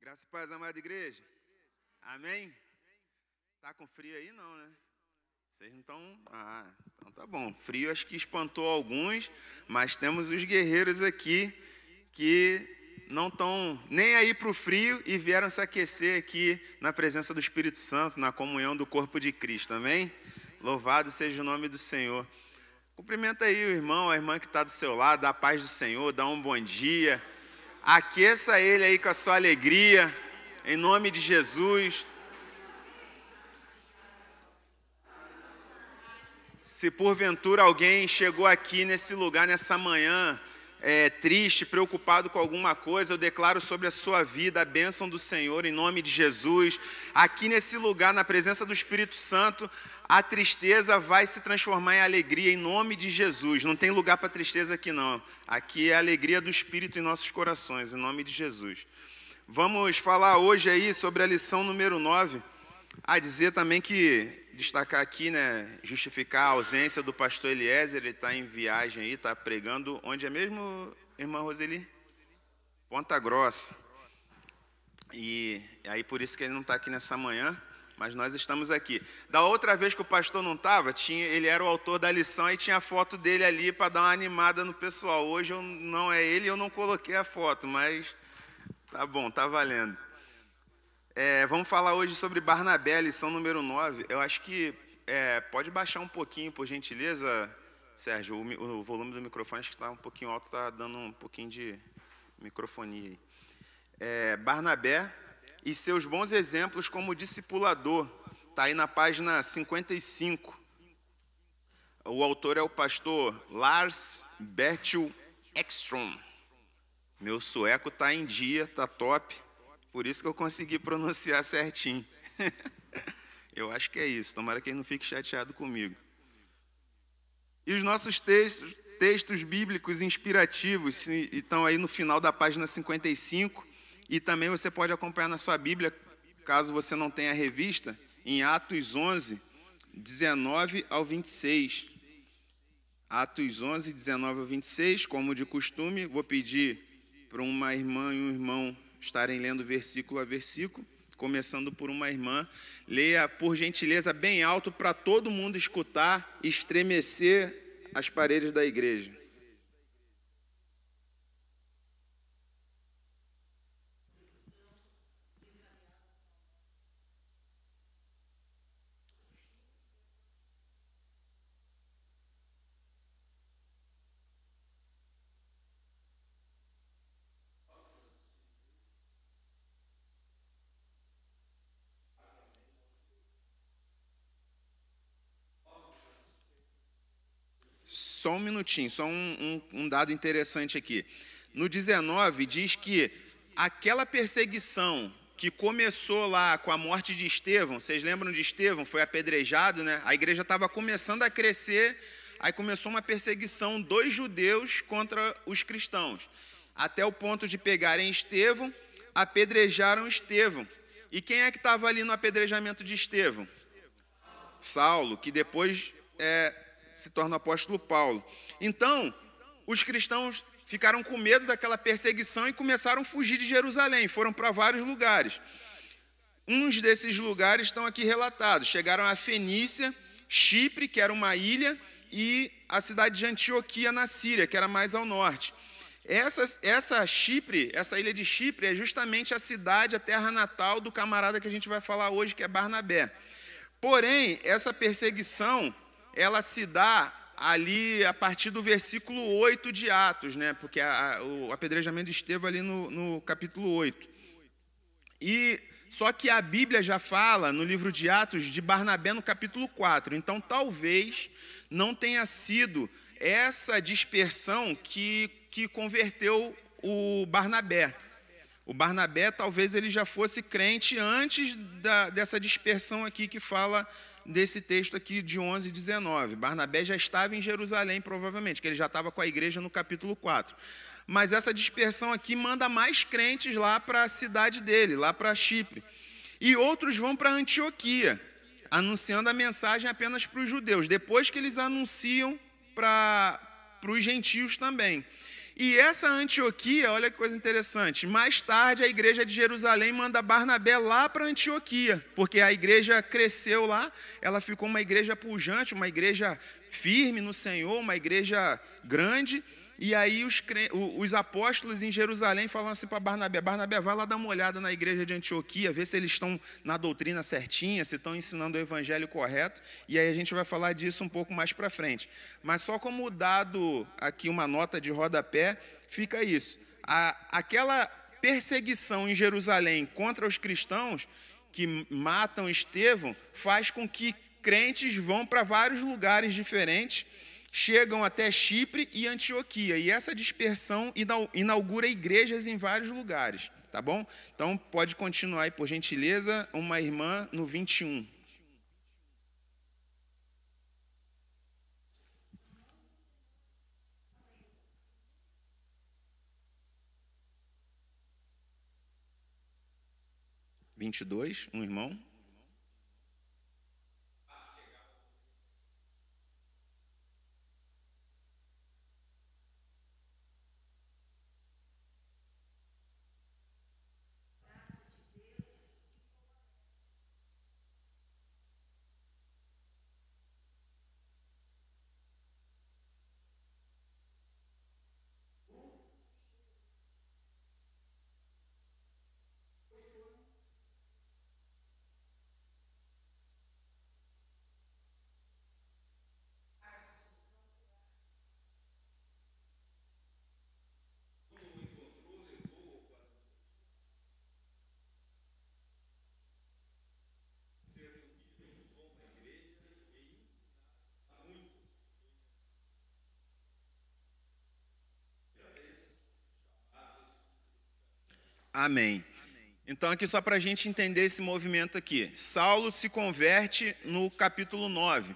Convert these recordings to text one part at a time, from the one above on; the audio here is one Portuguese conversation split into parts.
Graças e paz, amada igreja. Amém? Tá com frio aí? Não, né? Vocês não estão... então tá bom. Frio acho que espantou alguns, mas temos os guerreiros aqui que não estão nem aí para o frio e vieram se aquecer aqui na presença do Espírito Santo, na comunhão do corpo de Cristo. Amém? Louvado seja o nome do Senhor. Cumprimenta aí o irmão, a irmã que está do seu lado, dá a paz do Senhor, dá um bom dia. Aqueça ele aí com a sua alegria, em nome de Jesus. Se porventura alguém chegou aqui nesse lugar, nessa manhã, triste, preocupado com alguma coisa, eu declaro sobre a sua vida a bênção do Senhor, em nome de Jesus. Aqui nesse lugar, na presença do Espírito Santo, a tristeza vai se transformar em alegria, em nome de Jesus. Não tem lugar para tristeza aqui, não. Aqui é a alegria do Espírito em nossos corações, em nome de Jesus. Vamos falar hoje aí sobre a lição número 9. Dizer também que, destacar aqui, né, justificar a ausência do pastor Eliezer. Ele está em viagem aí, está pregando, onde é mesmo, irmã Roseli? Ponta Grossa. E aí por isso que ele não está aqui nessa manhã, mas nós estamos aqui. Da outra vez que o pastor não estava, ele era o autor da lição e tinha a foto dele ali para dar uma animada no pessoal. Hoje não é ele, eu não coloquei a foto, mas tá bom, tá valendo. Vamos falar hoje sobre Barnabé, lição número 9. Eu acho que pode baixar um pouquinho, por gentileza, Sérgio, o volume do microfone acho que está um pouquinho alto, está dando um pouquinho de microfonia aí. Barnabé e seus bons exemplos como discipulador, está aí na página 55. O autor é o pastor Lars Bertil Ekström. Meu sueco está em dia, está top. Por isso que eu consegui pronunciar certinho. Eu acho que é isso. Tomara que ele não fique chateado comigo. E os nossos textos bíblicos inspirativos estão aí no final da página 55. E também você pode acompanhar na sua Bíblia, caso você não tenha a revista, em Atos 11, 19 ao 26. Atos 11, 19 ao 26, como de costume, vou pedir para uma irmã e um irmão estarem lendo versículo a versículo, começando por uma irmã. Leia, por gentileza, bem alto para todo mundo escutar e estremecer as paredes da igreja. Só um minutinho, só um dado interessante aqui. No 19 diz que aquela perseguição que começou lá com a morte de Estevão, vocês lembram de Estevão? Foi apedrejado, né? A igreja estava começando a crescer, aí começou uma perseguição dos judeus contra os cristãos. Até o ponto de pegarem Estevão, apedrejaram Estevão. E quem é que estava ali no apedrejamento de Estevão? Saulo, que depois se torna o apóstolo Paulo. Então, os cristãos ficaram com medo daquela perseguição e começaram a fugir de Jerusalém, foram para vários lugares. Uns desses lugares estão aqui relatados. Chegaram a Fenícia, Chipre, que era uma ilha, e a cidade de Antioquia, na Síria, que era mais ao norte. Essa ilha de Chipre é justamente a cidade, a terra natal do camarada que a gente vai falar hoje, que é Barnabé. Porém, essa perseguição, ela se dá ali a partir do versículo 8 de Atos, né? Porque o apedrejamento de Estevão ali no capítulo 8. Só que a Bíblia já fala, no livro de Atos, de Barnabé no capítulo 4. Então, talvez não tenha sido essa dispersão que converteu o Barnabé. O Barnabé, talvez ele já fosse crente antes dessa dispersão aqui que fala desse texto aqui de 11 e 19. Barnabé já estava em Jerusalém, provavelmente, que ele já estava com a igreja no capítulo 4. Mas essa dispersão aqui manda mais crentes lá para a cidade dele, lá para Chipre. E outros vão para Antioquia, anunciando a mensagem apenas para os judeus, depois que eles anunciam para os gentios também. E essa Antioquia, olha que coisa interessante, mais tarde a igreja de Jerusalém manda Barnabé lá para Antioquia, porque a igreja cresceu lá, ela ficou uma igreja pujante, uma igreja firme no Senhor, uma igreja grande. E aí os apóstolos em Jerusalém falam assim para Barnabé: Barnabé, vai lá dar uma olhada na igreja de Antioquia, ver se eles estão na doutrina certinha, se estão ensinando o evangelho correto. E aí a gente vai falar disso um pouco mais para frente. Mas só como dado aqui uma nota de rodapé, fica isso. Aquela perseguição em Jerusalém contra os cristãos que matam Estevão faz com que crentes vão para vários lugares diferentes, chegam até Chipre e Antioquia, e essa dispersão inaugura igrejas em vários lugares, tá bom? Então, pode continuar aí, por gentileza, uma irmã no 21. Um irmão. Amém. Então, aqui só para a gente entender esse movimento aqui. Saulo se converte no capítulo 9.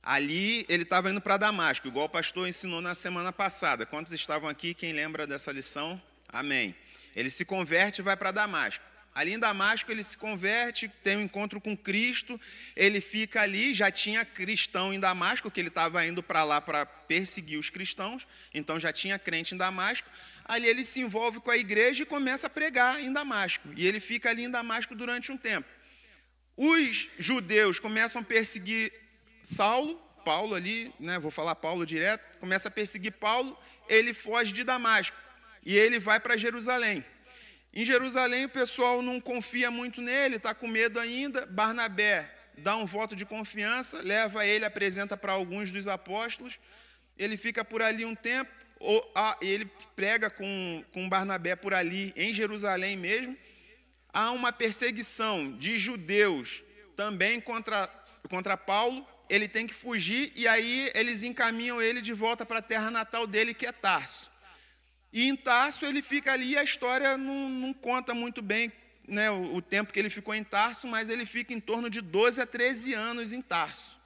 Ali ele estava indo para Damasco, igual o pastor ensinou na semana passada. Quantos estavam aqui? Quem lembra dessa lição? Amém. Ele se converte e vai para Damasco. Ali em Damasco ele se converte, tem um encontro com Cristo, ele fica ali, já tinha cristão em Damasco, que ele estava indo para lá para perseguir os cristãos, então já tinha crente em Damasco. Ali ele se envolve com a igreja e começa a pregar em Damasco, e ele fica ali em Damasco durante um tempo. Os judeus começam a perseguir Paulo ali, né, vou falar Paulo direto, começa a perseguir Paulo, ele foge de Damasco, e ele vai para Jerusalém. Em Jerusalém o pessoal não confia muito nele, está com medo ainda. Barnabé dá um voto de confiança, leva ele, apresenta para alguns dos apóstolos. Ele fica por ali um tempo, ele prega com Barnabé por ali, em Jerusalém mesmo. Há uma perseguição de judeus também contra Paulo. Ele tem que fugir e aí eles encaminham ele de volta para a terra natal dele, que é Tarso. E em Tarso ele fica ali, a história não conta muito bem, né, o tempo que ele ficou em Tarso, mas ele fica em torno de 12 a 13 anos em Tarso.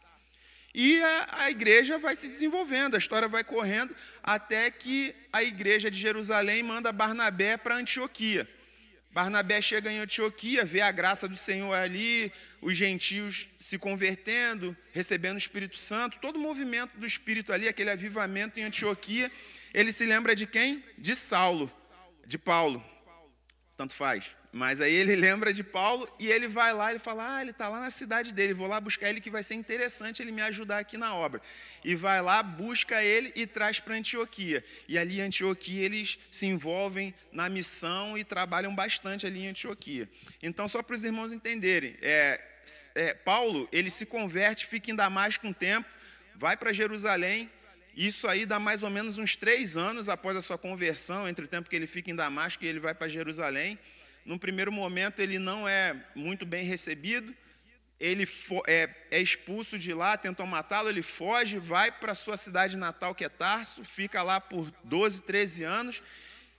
E a igreja vai se desenvolvendo, a história vai correndo, até que a igreja de Jerusalém manda Barnabé para Antioquia. Barnabé chega em Antioquia, vê a graça do Senhor ali, os gentios se convertendo, recebendo o Espírito Santo, todo o movimento do Espírito ali, aquele avivamento em Antioquia. Ele se lembra de quem? De Saulo, de Paulo, tanto faz. Mas aí ele lembra de Paulo e ele vai lá, ele fala, ele está lá na cidade dele, vou lá buscar ele que vai ser interessante ele me ajudar aqui na obra. E vai lá, busca ele e traz para Antioquia. E ali em Antioquia eles se envolvem na missão e trabalham bastante ali em Antioquia. Então, só para os irmãos entenderem, Paulo, ele se converte, fica em Damasco um tempo, vai para Jerusalém. Isso aí dá mais ou menos uns 3 anos após a sua conversão, entre o tempo que ele fica em Damasco e ele vai para Jerusalém. Num primeiro momento ele não é muito bem recebido, ele é expulso de lá, tentam matá-lo, ele foge, vai para a sua cidade natal, que é Tarso, fica lá por 12, 13 anos,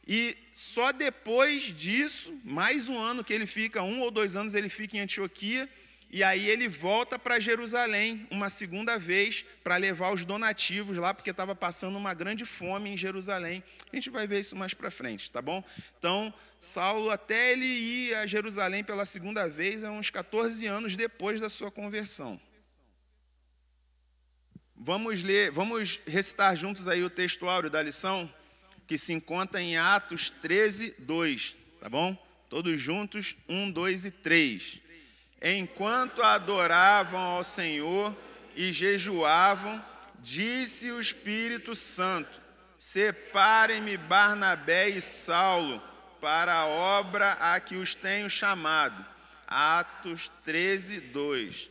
e só depois disso, mais um ano que ele fica, 1 ou 2 anos ele fica em Antioquia, e aí ele volta para Jerusalém uma segunda vez para levar os donativos lá, porque estava passando uma grande fome em Jerusalém. A gente vai ver isso mais para frente, tá bom? Então, Saulo, até ele ir a Jerusalém pela segunda vez, é uns 14 anos depois da sua conversão. Vamos recitar juntos aí o texto áureo da lição? que se encontra em Atos 13, 2, tá bom? Todos juntos, 1, 2 e 3. Enquanto adoravam ao Senhor e jejuavam, disse o Espírito Santo: separem-me Barnabé e Saulo para a obra a que os tenho chamado. Atos 13, 2.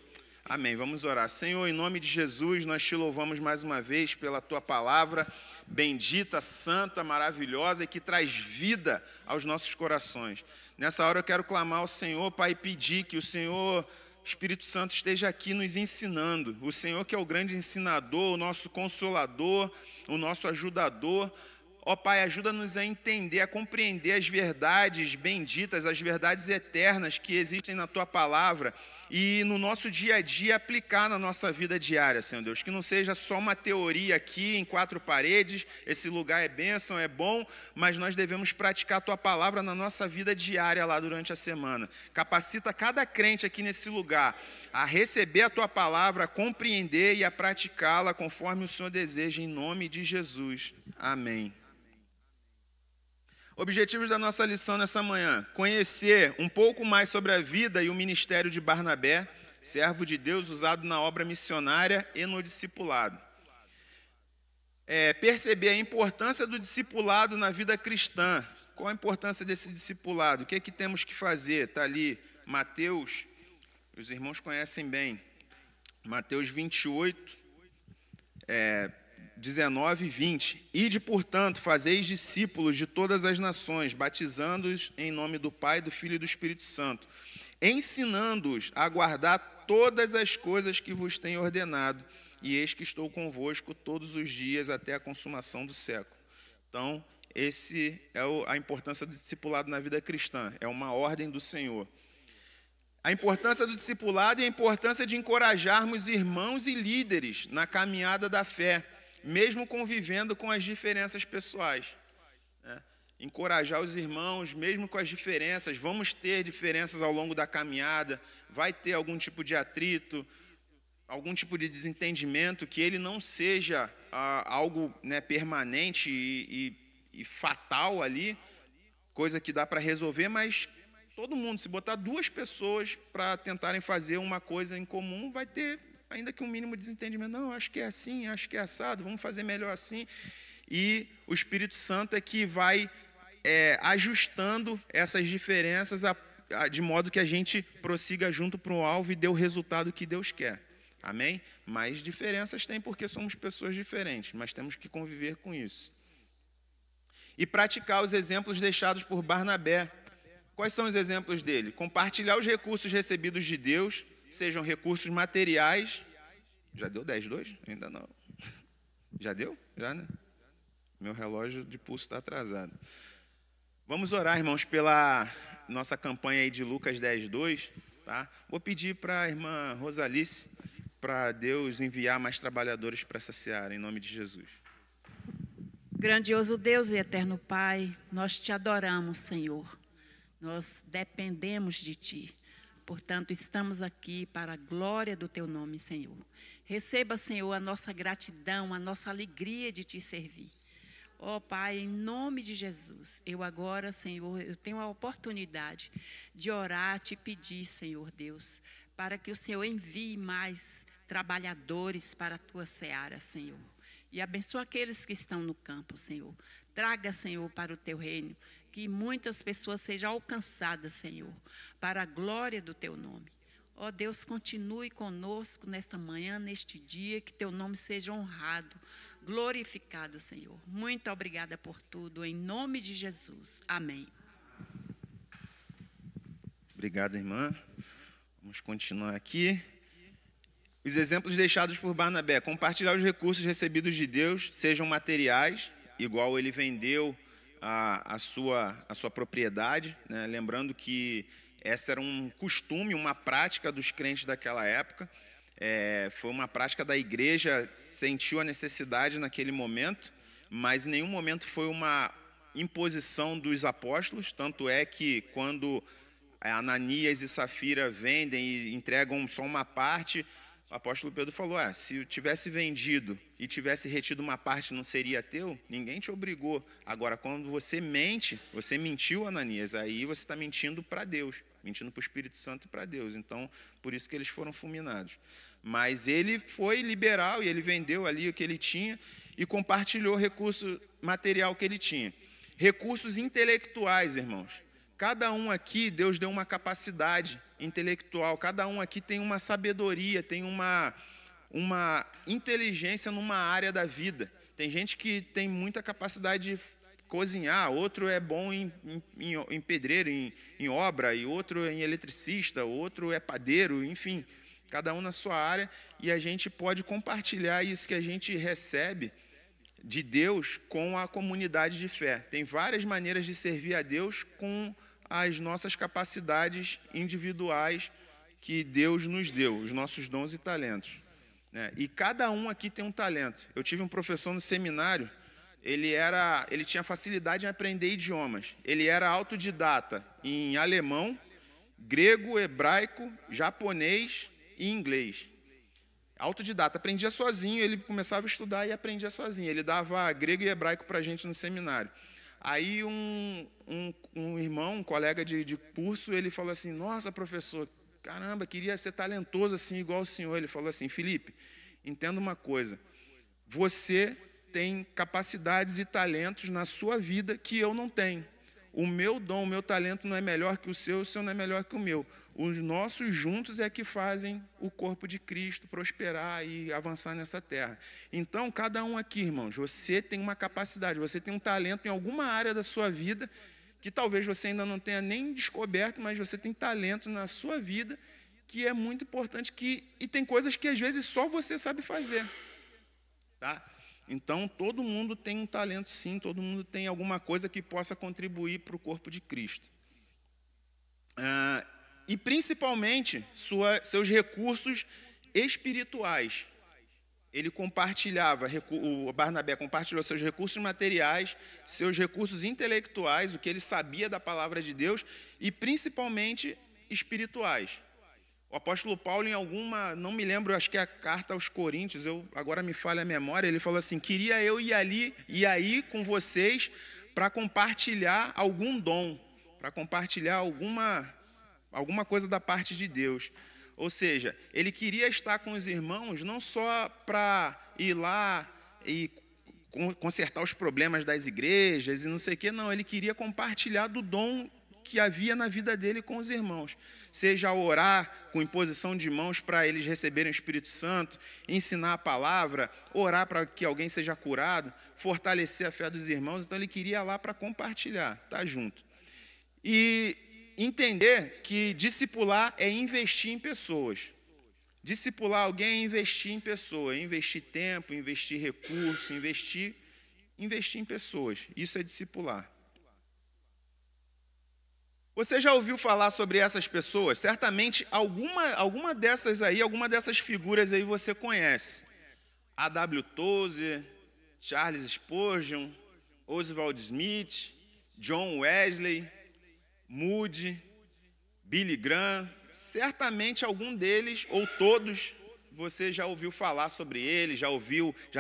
Amém. Vamos orar. Senhor, em nome de Jesus, nós te louvamos mais uma vez pela tua palavra bendita, santa, maravilhosa e que traz vida aos nossos corações. Nessa hora eu quero clamar ao Senhor, Pai, e pedir que o Senhor, Espírito Santo, esteja aqui nos ensinando. O Senhor que é o grande ensinador, o nosso consolador, o nosso ajudador. Ó Pai, ajuda-nos a entender, a compreender as verdades benditas, as verdades eternas que existem na Tua Palavra e no nosso dia a dia aplicar na nossa vida diária, Senhor Deus. Que não seja só uma teoria aqui em 4 paredes, esse lugar é bênção, é bom, mas nós devemos praticar a Tua Palavra na nossa vida diária lá durante a semana. Capacita cada crente aqui nesse lugar a receber a Tua Palavra, a compreender e a praticá-la conforme o Senhor deseja, em nome de Jesus. Amém. Objetivos da nossa lição nessa manhã: conhecer um pouco mais sobre a vida e o ministério de Barnabé, servo de Deus usado na obra missionária e no discipulado. Perceber a importância do discipulado na vida cristã. Qual a importância desse discipulado? O que é que temos que fazer? Está ali Mateus, os irmãos conhecem bem, Mateus 28, 19 e 20. Ide, portanto, fazeis discípulos de todas as nações, batizando-os em nome do Pai, do Filho e do Espírito Santo, ensinando-os a guardar todas as coisas que vos tenho ordenado, e eis que estou convosco todos os dias até a consumação do século. Então, esse é a importância do discipulado na vida cristã, é uma ordem do Senhor. A importância do discipulado e a importância de encorajarmos irmãos e líderes na caminhada da fé, mesmo convivendo com as diferenças pessoais. Encorajar os irmãos, mesmo com as diferenças. Vamos ter diferenças ao longo da caminhada, vai ter algum tipo de atrito, algum tipo de desentendimento, que ele não seja algo permanente e fatal ali, coisa que dá para resolver, mas todo mundo, se botar 2 pessoas para tentarem fazer uma coisa em comum, vai ter, ainda que um mínimo de desentendimento. Não, acho que é assim, acho que é assado, vamos fazer melhor assim. E o Espírito Santo é que vai ajustando essas diferenças de modo que a gente prossiga junto para o alvo e dê o resultado que Deus quer. Amém? Mas diferenças tem porque somos pessoas diferentes, mas temos que conviver com isso. E praticar os exemplos deixados por Barnabé. Quais são os exemplos dele? Compartilhar os recursos recebidos de Deus, sejam recursos materiais. Já deu 10:2? Ainda não. Já deu? Já, né? Meu relógio de pulso está atrasado. Vamos orar, irmãos, pela nossa campanha aí de Lucas 10:2. Tá? Vou pedir para a irmã Rosalice, para Deus enviar mais trabalhadores para essa seara, em nome de Jesus. Grandioso Deus e eterno Pai, nós te adoramos, Senhor. Nós dependemos de Ti. Portanto, estamos aqui para a glória do Teu nome, Senhor. Receba, Senhor, a nossa gratidão, a nossa alegria de Te servir. Ó Pai, em nome de Jesus, eu agora, Senhor, eu tenho a oportunidade de orar, te pedir, Senhor Deus, para que o Senhor envie mais trabalhadores para a Tua seara, Senhor. E abençoa aqueles que estão no campo, Senhor. Traga, Senhor, para o Teu reino, que muitas pessoas sejam alcançadas, Senhor, para a glória do Teu nome. Ó Deus, continue conosco nesta manhã, neste dia, que Teu nome seja honrado, glorificado, Senhor. Muito obrigada por tudo, em nome de Jesus. Amém. Obrigado, irmã. Vamos continuar aqui. Os exemplos deixados por Barnabé: compartilhar os recursos recebidos de Deus, sejam materiais, igual ele vendeu a sua propriedade, né? Lembrando que essa era um costume, uma prática dos crentes daquela época. Foi uma prática da igreja, sentiu a necessidade naquele momento, mas em nenhum momento foi uma imposição dos apóstolos. Tanto é que quando Ananias e Safira vendem e entregam só uma parte, O apóstolo Pedro falou, se eu tivesse vendido e tivesse retido uma parte, não seria teu? Ninguém te obrigou. Agora, quando você mente, você mentiu, Ananias, aí você está mentindo para Deus, mentindo para o Espírito Santo e para Deus. Então, por isso que eles foram fulminados. Mas ele foi liberal e ele vendeu ali o que ele tinha e compartilhou o recurso material que ele tinha. Recursos intelectuais, irmãos. Cada um aqui, Deus deu uma capacidade intelectual, cada um aqui tem uma sabedoria, tem uma inteligência numa área da vida. Tem gente que tem muita capacidade de cozinhar, outro é bom em pedreiro, em obra, e outro em eletricista, outro é padeiro, enfim, cada um na sua área, e a gente pode compartilhar isso que a gente recebe de Deus com a comunidade de fé. Tem várias maneiras de servir a Deus com as nossas capacidades individuais que Deus nos deu, os nossos dons e talentos, né? E cada um aqui tem um talento. Eu tive um professor no seminário, ele tinha facilidade em aprender idiomas. Ele era autodidata em alemão, grego, hebraico, japonês e inglês. Autodidata, aprendia sozinho, ele começava a estudar e aprendia sozinho. Ele dava grego e hebraico para a gente no seminário. Aí um irmão, um colega de curso, ele falou assim, nossa, professor, caramba, queria ser talentoso assim, igual o senhor. Ele falou assim, Felipe, entenda uma coisa, você tem capacidades e talentos na sua vida que eu não tenho. O meu dom, o meu talento não é melhor que o seu não é melhor que o meu. Os nossos juntos é que fazem o corpo de Cristo prosperar e avançar nessa terra. Então, cada um aqui, irmãos, você tem uma capacidade, você tem um talento em alguma área da sua vida, que talvez você ainda não tenha nem descoberto, mas você tem talento na sua vida, que é muito importante, e tem coisas que às vezes só você sabe fazer. Tá? Então, todo mundo tem um talento sim, todo mundo tem alguma coisa que possa contribuir para o corpo de Cristo. E principalmente seus recursos espirituais. Ele compartilhava, o Barnabé compartilhou seus recursos materiais, seus recursos intelectuais, o que ele sabia da palavra de Deus, e principalmente espirituais. O apóstolo Paulo, em alguma, não me lembro, acho que é a carta aos Coríntios, agora me falha a memória, ele falou assim, queria eu ir aí com vocês para compartilhar algum dom, para compartilhar alguma coisa da parte de Deus. Ou seja, ele queria estar com os irmãos não só para ir lá e consertar os problemas das igrejas e não sei o quê, não, ele queria compartilhar do dom que havia na vida dele com os irmãos. Seja orar com imposição de mãos para eles receberem o Espírito Santo, ensinar a palavra, orar para que alguém seja curado, fortalecer a fé dos irmãos. Então ele queria lá para compartilhar, estar junto. E entender que discipular é investir em pessoas. Discipular alguém é investir em pessoa, investir tempo, investir recurso, investir em pessoas. Isso é discipular. Você já ouviu falar sobre essas pessoas? Certamente alguma dessas figuras aí você conhece. A.W. Tozer, Charles Spurgeon, Oswald Smith, John Wesley, Moody, Billy Graham. Certamente algum deles, ou todos, você já ouviu falar sobre eles, já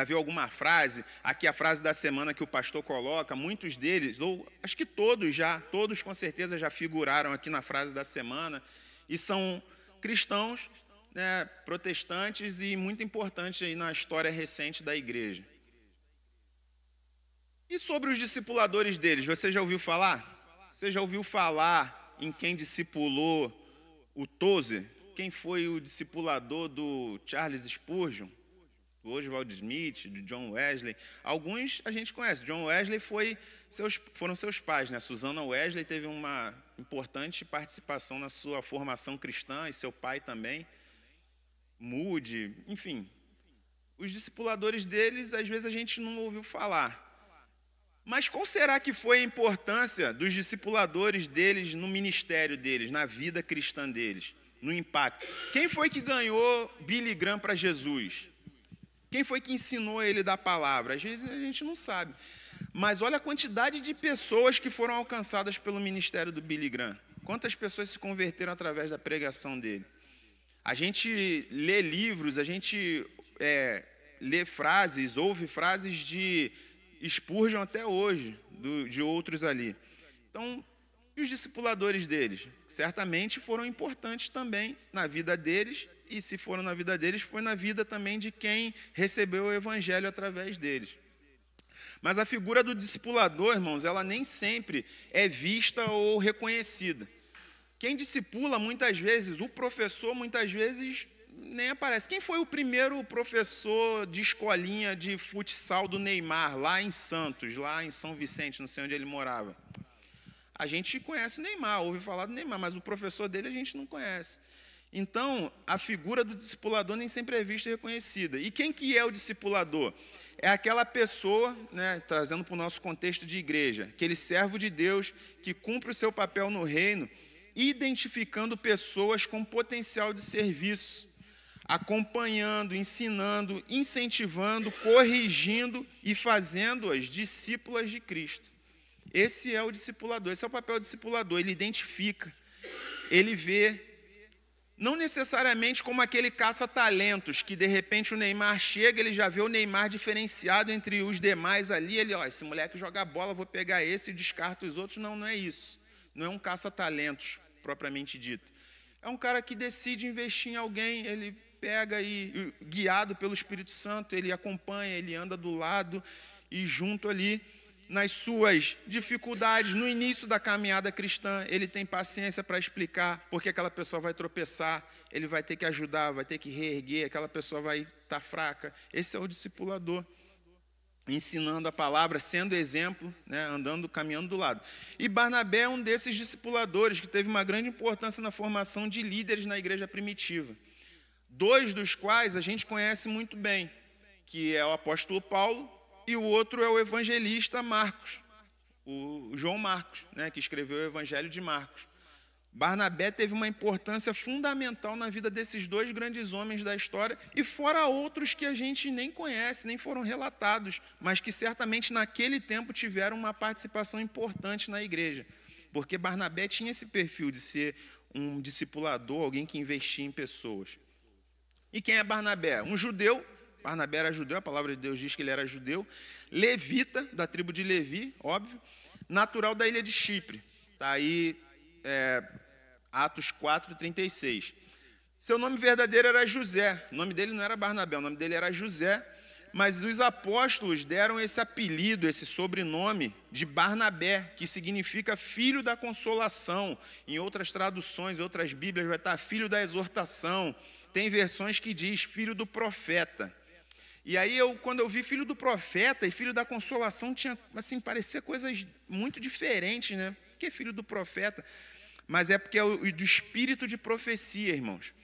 viu alguma frase. Aqui a frase da semana que o pastor coloca, muitos deles, ou acho que todos com certeza já figuraram aqui na frase da semana, e são cristãos, né, protestantes e muito importantes aí na história recente da igreja. E sobre os discipuladores deles, você já ouviu falar? Você já ouviu falar em quem discipulou o Tozer? Quem foi o discipulador do Charles Spurgeon, do Oswald Smith, do John Wesley? Alguns a gente conhece. John Wesley foram seus pais, né? Susana Wesley teve uma importante participação na sua formação cristã, e seu pai também. Moody, enfim. Os discipuladores deles, às vezes a gente não ouviu falar. Mas qual será que foi a importância dos discipuladores deles no ministério deles, na vida cristã deles? No impacto. Quem foi que ganhou Billy Graham para Jesus? Quem foi que ensinou ele da palavra? Às vezes a gente não sabe. Mas olha a quantidade de pessoas que foram alcançadas pelo ministério do Billy Graham. Quantas pessoas se converteram através da pregação dele? A gente lê livros, a gente lê frases, ouve frases de Spurgeon até hoje, de outros ali. Então, e os discipuladores deles? Certamente foram importantes também na vida deles, e se foram na vida deles, foi na vida também de quem recebeu o evangelho através deles. Mas a figura do discipulador, irmãos, ela nem sempre é vista ou reconhecida. Quem discipula, muitas vezes, o professor, muitas vezes, nem aparece. Quem foi o primeiro professor de escolinha de futsal do Neymar, lá em Santos, lá em São Vicente, não sei onde ele morava? A gente conhece o Neymar, ouve falar do Neymar, mas o professor dele a gente não conhece. Então, a figura do discipulador nem sempre é vista e reconhecida. E quem que é o discipulador? É aquela pessoa, né, trazendo para o nosso contexto de igreja, aquele servo de Deus que cumpre o seu papel no reino, identificando pessoas com potencial de serviço, acompanhando, ensinando, incentivando, corrigindo e fazendo-as discípulas de Cristo. Esse é o discipulador, esse é o papel do discipulador. Ele identifica, ele vê, não necessariamente como aquele caça-talentos, que de repente o Neymar chega, ele já vê o Neymar diferenciado entre os demais ali, ele, esse moleque joga bola, vou pegar esse e descarto os outros. Não, não é isso. Não é um caça-talentos, propriamente dito. É um cara que decide investir em alguém, ele pega e, guiado pelo Espírito Santo, ele acompanha, ele anda do lado e junto ali, nas suas dificuldades, no início da caminhada cristã, ele tem paciência para explicar porque aquela pessoa vai tropeçar, ele vai ter que ajudar, vai ter que reerguer, aquela pessoa vai estar fraca. Esse é o discipulador, ensinando a palavra, sendo exemplo, né, andando, caminhando do lado. E Barnabé é um desses discipuladores que teve uma grande importância na formação de líderes na igreja primitiva. 2 dos quais a gente conhece muito bem, que é o apóstolo Paulo, e o outro é o evangelista Marcos, o João Marcos, né, que escreveu o Evangelho de Marcos. Barnabé teve uma importância fundamental na vida desses 2 grandes homens da história, e fora outros que a gente nem conhece, nem foram relatados, mas que certamente naquele tempo tiveram uma participação importante na igreja, porque Barnabé tinha esse perfil de ser um discipulador, alguém que investia em pessoas. E quem é Barnabé? Um judeu. Barnabé era judeu, a palavra de Deus diz que ele era judeu, levita, da tribo de Levi, óbvio, natural da ilha de Chipre. Está aí, Atos 4:36. Seu nome verdadeiro era José, o nome dele não era Barnabé, o nome dele era José, mas os apóstolos deram esse apelido, esse sobrenome de Barnabé, que significa filho da consolação. Em outras traduções, outras bíblias, vai estar filho da exortação. Tem versões que diz filho do profeta. E aí, quando eu vi filho do profeta e filho da consolação, tinha, assim, parecia coisas muito diferentes, né? Por que filho do profeta? Mas é porque é do espírito de profecia, irmãos.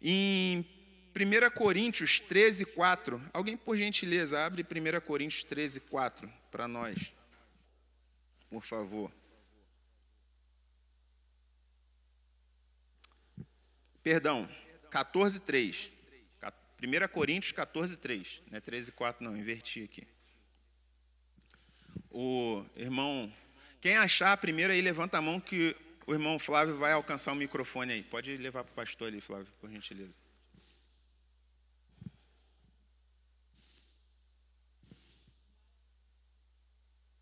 Em 1 Coríntios 13:4, alguém, por gentileza, abre 1 Coríntios 13:4 para nós, por favor. Perdão, 14:3. 1 Coríntios 14:3, não é 13:4 não, inverti aqui. O irmão, quem achar primeiro aí, levanta a mão que o irmão Flávio vai alcançar o microfone aí. Pode levar para o pastor ali, Flávio, por gentileza.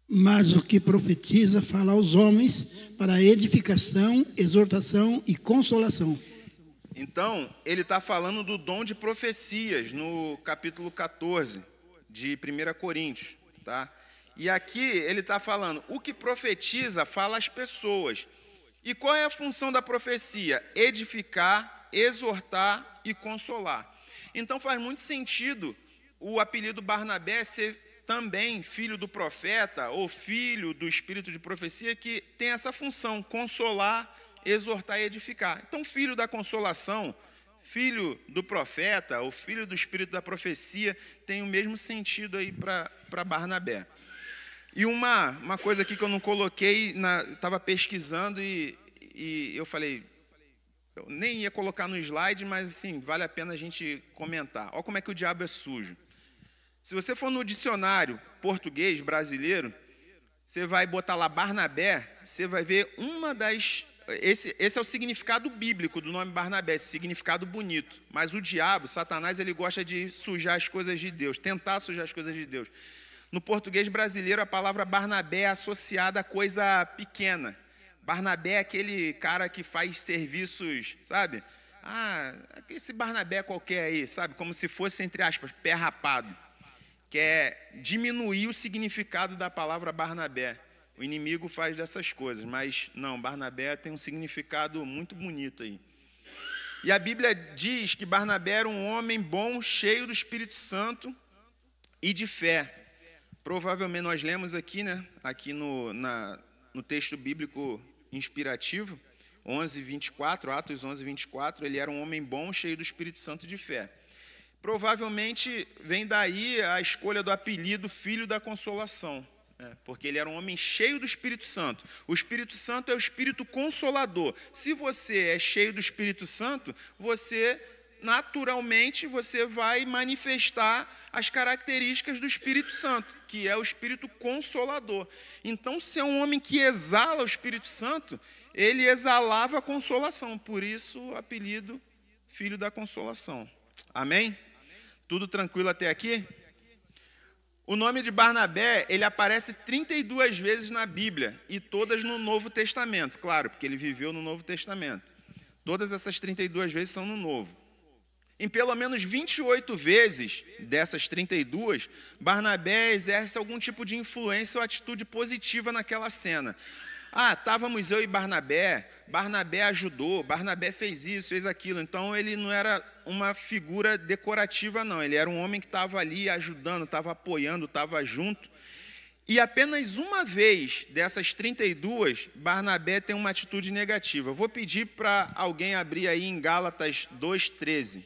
Mas o que profetiza fala aos homens para edificação, exortação e consolação. Então, ele está falando do dom de profecias, no capítulo 14 de 1 Coríntios. Tá? E aqui ele está falando, o que profetiza fala às pessoas. E qual é a função da profecia? Edificar, exortar e consolar. Então faz muito sentido o apelido Barnabé ser também filho do profeta, ou filho do espírito de profecia, que tem essa função, consolar, exortar e edificar. Então, filho da consolação, filho do profeta, ou filho do espírito da profecia, tem o mesmo sentido aí para Barnabé. E uma coisa aqui que eu não coloquei, estava pesquisando e eu falei, eu nem ia colocar no slide, mas assim, vale a pena a gente comentar. Olha como é que o diabo é sujo. Se você for no dicionário português brasileiro, você vai botar lá Barnabé, você vai ver uma das esse é o significado bíblico do nome Barnabé, esse significado bonito. Mas o diabo, Satanás, ele gosta de sujar as coisas de Deus, tentar sujar as coisas de Deus. No português brasileiro, a palavra Barnabé é associada a coisa pequena. Barnabé é aquele cara que faz serviços, sabe? Esse Barnabé qualquer aí, sabe? Como se fosse, entre aspas, pé rapado. Quer diminuir o significado da palavra Barnabé. O inimigo faz dessas coisas, mas não, Barnabé tem um significado muito bonito aí. E a Bíblia diz que Barnabé era um homem bom, cheio do Espírito Santo e de fé. Provavelmente nós lemos aqui, né? Aqui no texto bíblico inspirativo, 11:24, Atos 11:24, ele era um homem bom, cheio do Espírito Santo e de fé. Provavelmente vem daí a escolha do apelido Filho da Consolação. Porque ele era um homem cheio do Espírito Santo. O Espírito Santo é o Espírito Consolador. Se você é cheio do Espírito Santo, naturalmente, você vai manifestar as características do Espírito Santo, que é o Espírito Consolador. Então, se é um homem que exala o Espírito Santo, ele exalava a consolação. Por isso, o apelido Filho da Consolação. Amém? Tudo tranquilo até aqui? O nome de Barnabé, ele aparece 32 vezes na Bíblia, e todas no Novo Testamento, claro, porque ele viveu no Novo Testamento. Todas essas 32 vezes são no Novo. Em pelo menos 28 vezes dessas 32, Barnabé exerce algum tipo de influência ou atitude positiva naquela cena. Estávamos eu e Barnabé ajudou, Barnabé fez isso, fez aquilo. Então, ele não era uma figura decorativa, não. Ele era um homem que estava ali ajudando, estava apoiando, estava junto. E apenas uma vez dessas 32, Barnabé tem uma atitude negativa. Eu vou pedir para alguém abrir aí em Gálatas 2:13.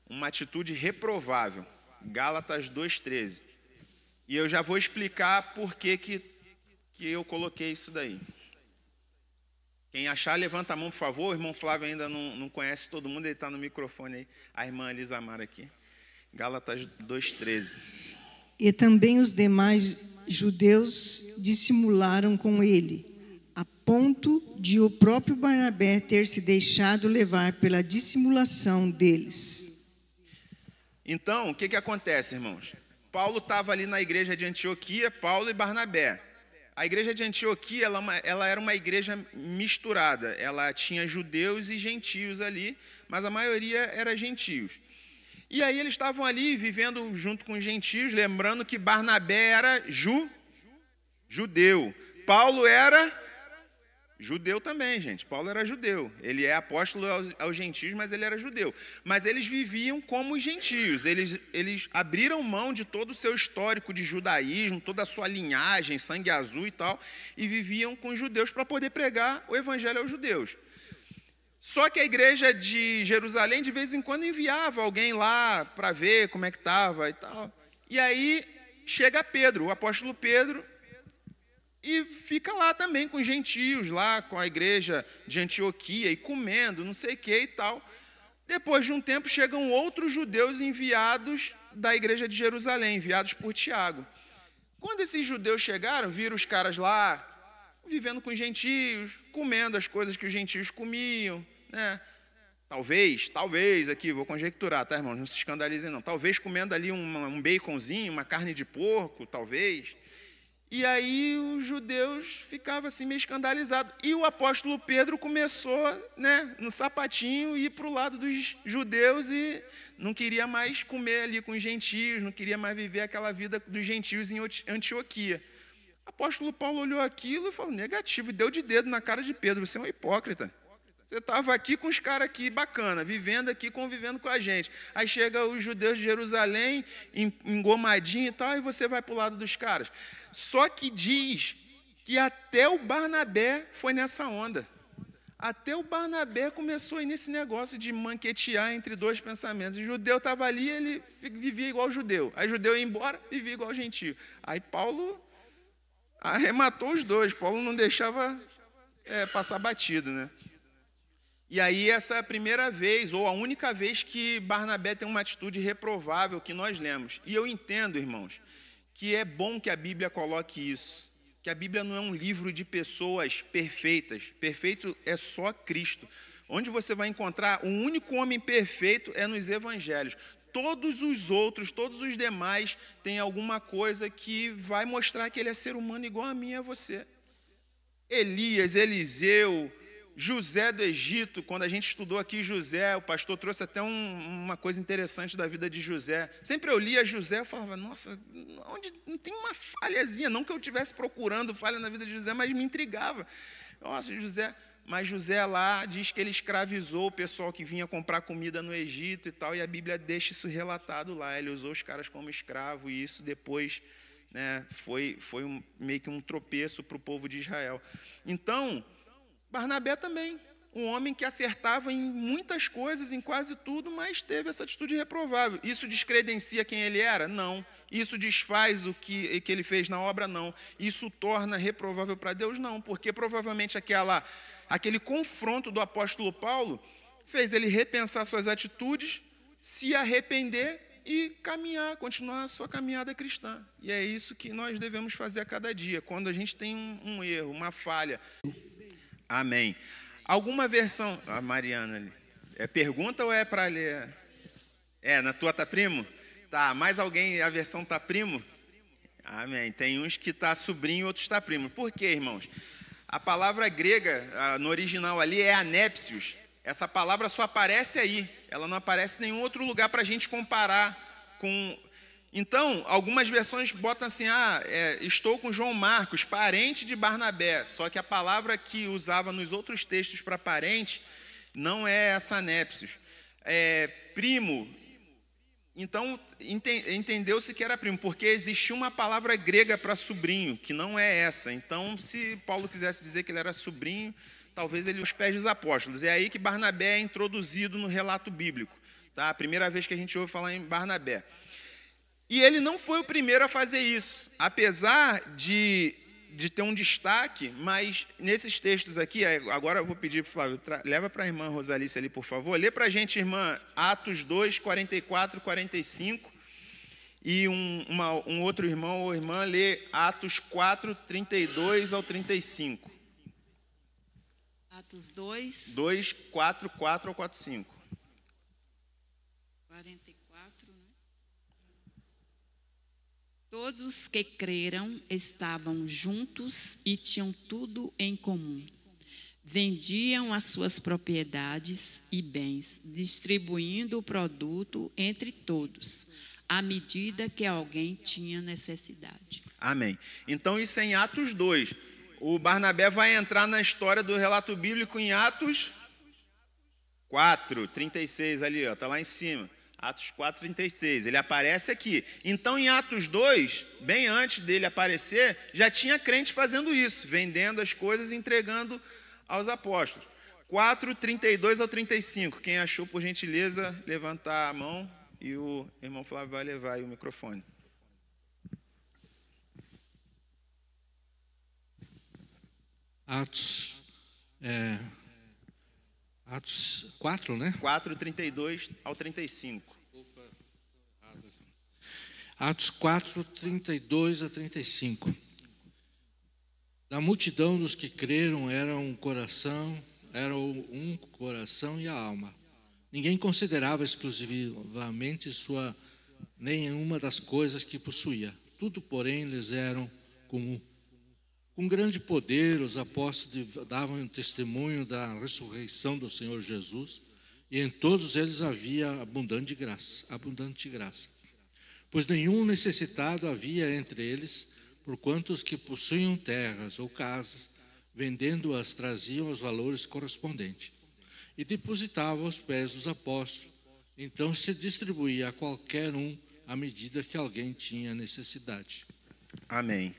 Uma atitude reprovável. Gálatas 2:13. E eu já vou explicar por que eu coloquei isso daí. Quem achar, levanta a mão, por favor. O irmão Flávio ainda não conhece todo mundo, ele está no microfone aí. A irmã Elisa Mara aqui. Gálatas 2:13. E também os demais judeus dissimularam com ele, a ponto de o próprio Barnabé ter se deixado levar pela dissimulação deles. Então, o que acontece, irmãos? Paulo estava ali na igreja de Antioquia, Paulo e Barnabé. A igreja de Antioquia, ela era uma igreja misturada. Ela tinha judeus e gentios ali, mas a maioria era gentios. E aí eles estavam ali vivendo junto com os gentios, lembrando que Barnabé era judeu. Paulo era judeu também, gente. Paulo era judeu. Ele é apóstolo aos gentios, mas ele era judeu. Mas eles viviam como os gentios. Eles abriram mão de todo o seu histórico de judaísmo, toda a sua linhagem, sangue azul e tal, e viviam com os judeus para poder pregar o evangelho aos judeus. Só que a igreja de Jerusalém, de vez em quando, enviava alguém lá para ver como é que estava e tal. E aí chega Pedro, o apóstolo Pedro, e fica lá também com os gentios, lá com a igreja de Antioquia, e comendo, não sei o que e tal. Depois de um tempo, chegam outros judeus enviados da igreja de Jerusalém, enviados por Tiago. Quando esses judeus chegaram, viram os caras lá, vivendo com os gentios, comendo as coisas que os gentios comiam, né? Talvez, aqui, vou conjecturar, tá, irmãos? Não se escandalizem, não. Talvez comendo ali um baconzinho, uma carne de porco, talvez. E aí os judeus ficavam assim meio escandalizados. E o apóstolo Pedro começou, né, no sapatinho, ir para o lado dos judeus e não queria mais comer ali com os gentios, não queria mais viver aquela vida dos gentios em Antioquia. O apóstolo Paulo olhou aquilo e falou, negativo, e deu de dedo na cara de Pedro, você é um hipócrita. Você estava aqui com os caras aqui, bacana, vivendo aqui, convivendo com a gente. Aí chega os judeus de Jerusalém, engomadinho e tal, e você vai para o lado dos caras. Só que diz que até o Barnabé foi nessa onda. Até o Barnabé começou a ir nesse negócio de manquetear entre dois pensamentos. O judeu estava ali, ele vivia igual o judeu. Aí o judeu ia embora, vivia igual o gentio. Aí Paulo arrematou os dois. Paulo não deixava passar batido, né? E aí essa é a primeira vez, ou a única vez que Barnabé tem uma atitude reprovável que nós lemos. E eu entendo, irmãos, que é bom que a Bíblia coloque isso. que a Bíblia não é um livro de pessoas perfeitas. Perfeito é só Cristo. Onde você vai encontrar o único homem perfeito é nos evangelhos. Todos os outros, todos os demais, têm alguma coisa que vai mostrar que ele é ser humano igual a mim e a você. Elias, Eliseu, José do Egito, quando a gente estudou aqui José, o pastor trouxe até uma coisa interessante da vida de José. Sempre eu lia José e falava, nossa, onde não tem uma falhazinha, não que eu estivesse procurando falha na vida de José, mas me intrigava. Nossa, José... Mas José lá diz que ele escravizou o pessoal que vinha comprar comida no Egito e tal, e a Bíblia deixa isso relatado lá. Ele usou os caras como escravo, e isso depois, né, foi meio que um tropeço para o povo de Israel. Então, Barnabé também, um homem que acertava em muitas coisas, em quase tudo, mas teve essa atitude reprovável. Isso descredencia quem ele era? Não. Isso desfaz o que ele fez na obra? Não. Isso torna reprovável para Deus? Não, porque provavelmente aquele confronto do apóstolo Paulo fez ele repensar suas atitudes, se arrepender e caminhar, continuar a sua caminhada cristã. E é isso que nós devemos fazer a cada dia, quando a gente tem um erro, uma falha. Amém. Alguma versão... A Mariana ali. É pergunta ou é para ler? Na tua tá primo? Tá, mais alguém, a versão tá primo? Amém. Tem uns que tá sobrinho, outros tá primo. Por quê, irmãos? A palavra grega, no original ali, é anépsios. Essa palavra só aparece aí. Ela não aparece em nenhum outro lugar para a gente comparar com... Então, algumas versões botam assim, estou com João Marcos, parente de Barnabé. Só que a palavra que usava nos outros textos para parente não é essa anépsios. Primo. Então, entendeu-se que era primo, porque existia uma palavra grega para sobrinho, que não é essa. Então, se Paulo quisesse dizer que ele era sobrinho, talvez ele os pés dos apóstolos. É aí que Barnabé é introduzido no relato bíblico. Tá? A primeira vez que a gente ouve falar em Barnabé. E ele não foi o primeiro a fazer isso, apesar de ter um destaque, mas nesses textos aqui, agora eu vou pedir para o Flávio, leva para a irmã Rosalice ali, por favor, lê para a gente, irmã, Atos 2, 44, 45, e um outro irmão ou irmã lê Atos 4, 32 ao 35. Atos 2, 2, 4, 4 ao 4, 5. 44, né? Todos os que creram estavam juntos e tinham tudo em comum. Vendiam as suas propriedades e bens, distribuindo o produto entre todos, à medida que alguém tinha necessidade. Amém. Então, isso é em Atos 2. O Barnabé vai entrar na história do relato bíblico em Atos 4, 36, ali, está lá em cima. Atos 4, 36, ele aparece aqui. Então, em Atos 2, bem antes dele aparecer, já tinha crente fazendo isso, vendendo as coisas e entregando aos apóstolos. 4, 32 ao 35. Quem achou, por gentileza, levantar a mão e o irmão Flávio vai levar aí o microfone. Atos 4, né? 4, 32 ao 35. Atos 4, 32 a 35. Da multidão dos que creram era um coração e a alma. Ninguém considerava exclusivamente nenhuma das coisas que possuía. Tudo, porém, lhes era comum. Com grande poder, os apóstolos davam testemunho da ressurreição do Senhor Jesus, e em todos eles havia abundante graça. Pois nenhum necessitado havia entre eles, porquanto os que possuíam terras ou casas, vendendo-as, traziam os valores correspondentes, e depositavam aos pés dos apóstolos. Então se distribuía a qualquer um à medida que alguém tinha necessidade. Amém.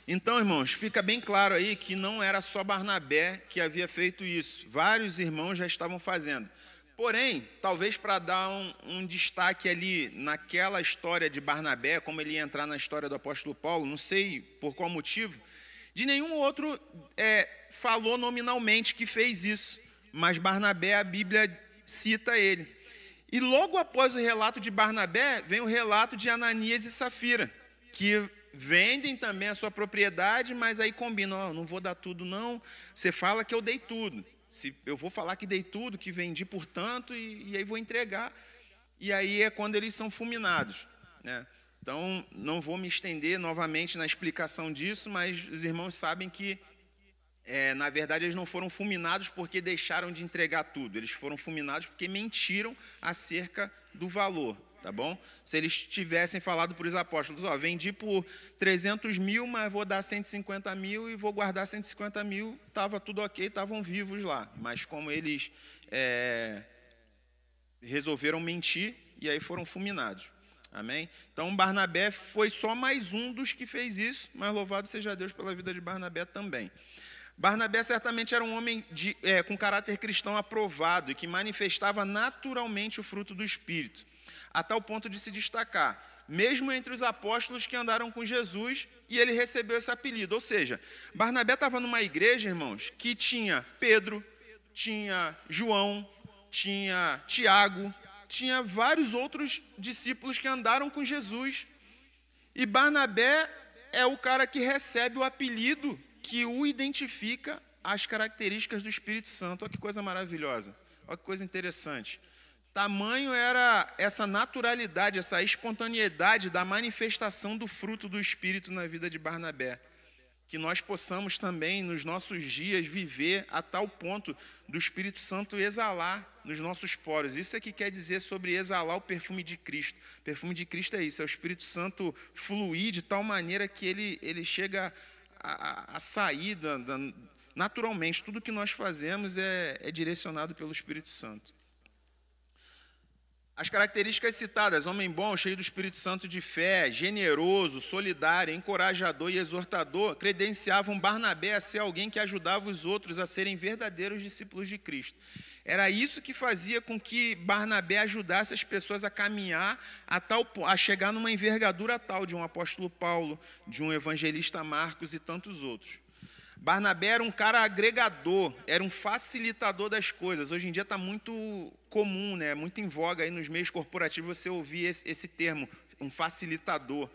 Então, irmãos, fica bem claro aí que não era só Barnabé que havia feito isso. Vários irmãos já estavam fazendo. Porém, talvez para dar um destaque ali naquela história de Barnabé, como ele ia entrar na história do apóstolo Paulo, não sei por qual motivo, de nenhum outro falou nominalmente que fez isso. Mas Barnabé, a Bíblia cita ele. E logo após o relato de Barnabé, vem o relato de Ananias e Safira, que vendem também a sua propriedade, mas aí combinam, não vou dar tudo não, você fala que eu dei tudo. Se eu vou falar que dei tudo, que vendi por tanto, e aí vou entregar. E aí é quando eles são fulminados, né? Então, não vou me estender novamente na explicação disso, mas os irmãos sabem que, na verdade, eles não foram fulminados porque deixaram de entregar tudo. Eles foram fulminados porque mentiram acerca do valor, tá bom? Se eles tivessem falado para os apóstolos, vendi por 300 mil, mas vou dar 150 mil e vou guardar 150 mil, estava tudo ok, estavam vivos lá. Mas como eles resolveram mentir, e aí foram fulminados. Amém? Então, Barnabé foi só mais um dos que fez isso, mas louvado seja Deus pela vida de Barnabé também. Barnabé certamente era um homem com caráter cristão aprovado e que manifestava naturalmente o fruto do Espírito, a tal ponto de se destacar, mesmo entre os apóstolos que andaram com Jesus, e ele recebeu esse apelido. Ou seja, Barnabé estava numa igreja, irmãos, que tinha Pedro, tinha João, tinha Tiago, tinha vários outros discípulos que andaram com Jesus. E Barnabé é o cara que recebe o apelido que o identifica às características do Espírito Santo. Olha que coisa maravilhosa, olha que coisa interessante. Tamanho era essa naturalidade, essa espontaneidade da manifestação do fruto do Espírito na vida de Barnabé. Que nós possamos também, nos nossos dias, viver a tal ponto do Espírito Santo exalar nos nossos poros. Isso é que quer dizer sobre exalar o perfume de Cristo. O perfume de Cristo é isso, é o Espírito Santo fluir de tal maneira que ele chega a sair naturalmente. Tudo que nós fazemos é direcionado pelo Espírito Santo. As características citadas: homem bom, cheio do Espírito Santo de fé, generoso, solidário, encorajador e exortador, credenciavam Barnabé a ser alguém que ajudava os outros a serem verdadeiros discípulos de Cristo. Era isso que fazia com que Barnabé ajudasse as pessoas a caminhar a chegar numa envergadura tal de um apóstolo Paulo, de um evangelista Marcos e tantos outros. Barnabé era um cara agregador, era um facilitador das coisas. Hoje em dia está muito comum, né? Muito em voga aí nos meios corporativos você ouvir esse termo, um facilitador.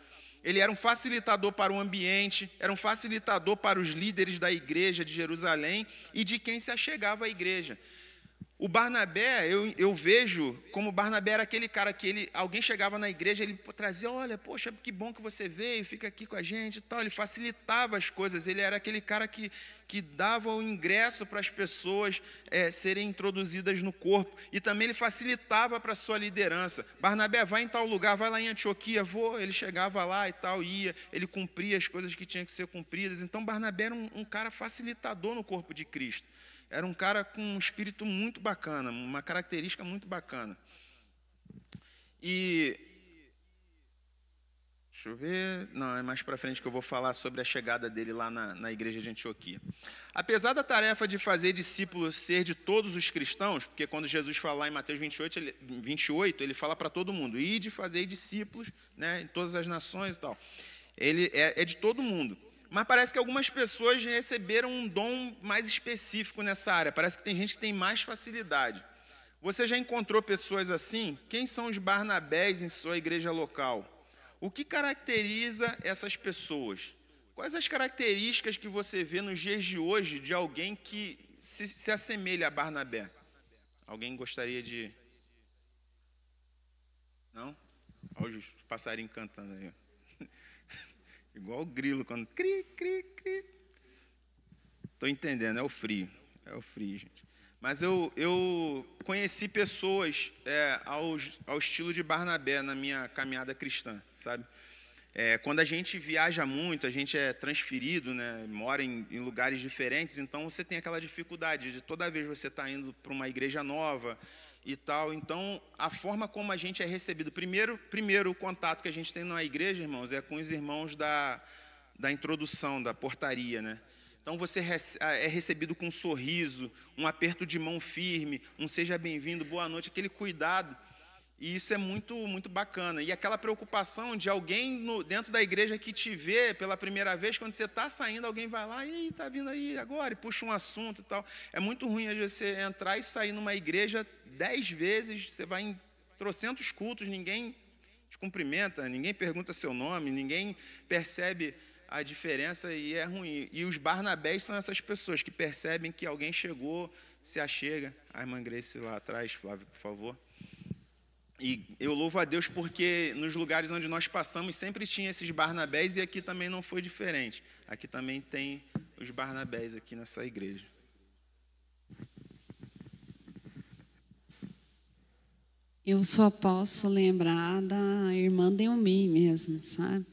Ele era um facilitador para o ambiente, era um facilitador para os líderes da igreja de Jerusalém e de quem se achegava à igreja. O Barnabé, eu vejo como Barnabé era aquele cara que alguém chegava na igreja, ele trazia, olha, poxa, que bom que você veio, fica aqui com a gente e tal. Ele facilitava as coisas, ele era aquele cara que dava o ingresso para as pessoas serem introduzidas no corpo. E também ele facilitava para a sua liderança. Barnabé, vai em tal lugar, vai lá em Antioquia, vou. Ele chegava lá e tal, ia, ele cumpria as coisas que tinham que ser cumpridas. Então Barnabé era um cara facilitador no corpo de Cristo. Era um cara com um espírito muito bacana, uma característica muito bacana. E deixa eu ver, não, é mais para frente que eu vou falar sobre a chegada dele lá na igreja de Antioquia. Apesar da tarefa de fazer discípulos ser de todos os cristãos, porque quando Jesus fala lá em Mateus 28, ele fala para todo mundo, ide fazer discípulos, né, em todas as nações e tal. Ele é de todo mundo. Mas parece que algumas pessoas receberam um dom mais específico nessa área. Parece que tem gente que tem mais facilidade. Você já encontrou pessoas assim? Quem são os Barnabés em sua igreja local? O que caracteriza essas pessoas? Quais as características que você vê nos dias de hoje de alguém que se assemelha a Barnabé? Alguém gostaria de... Não? Olha os passarinhos cantando aí. Igual o grilo, quando cri, cri, cri. Estou entendendo, é o frio, gente. Mas eu conheci pessoas ao estilo de Barnabé na minha caminhada cristã, sabe? Quando a gente viaja muito, a gente é transferido, né, mora em lugares diferentes, então você tem aquela dificuldade de toda vez você está indo para uma igreja nova e tal. Então, a forma como a gente é recebido, primeiro o contato que a gente tem na igreja, irmãos, é com os irmãos da introdução, da portaria, né? Então, você é recebido com um sorriso, um aperto de mão firme, um seja bem-vindo, boa noite, aquele cuidado. E isso é muito, muito bacana. E aquela preocupação de alguém dentro da igreja que te vê pela primeira vez, quando você está saindo, alguém vai lá, e está vindo aí agora, e puxa um assunto e tal. É muito ruim às vezes você entrar e sair numa igreja 10 vezes, você vai em trocentos cultos, ninguém te cumprimenta, ninguém pergunta seu nome, ninguém percebe a diferença e é ruim. E os Barnabés são essas pessoas que percebem que alguém chegou, se achega. A irmã Grace lá atrás, Flávio, por favor. E eu louvo a Deus porque nos lugares onde nós passamos sempre tinha esses Barnabés e aqui também não foi diferente. Aqui também tem os Barnabés aqui nessa igreja. Eu só posso lembrar da irmã Delmi mesmo, sabe?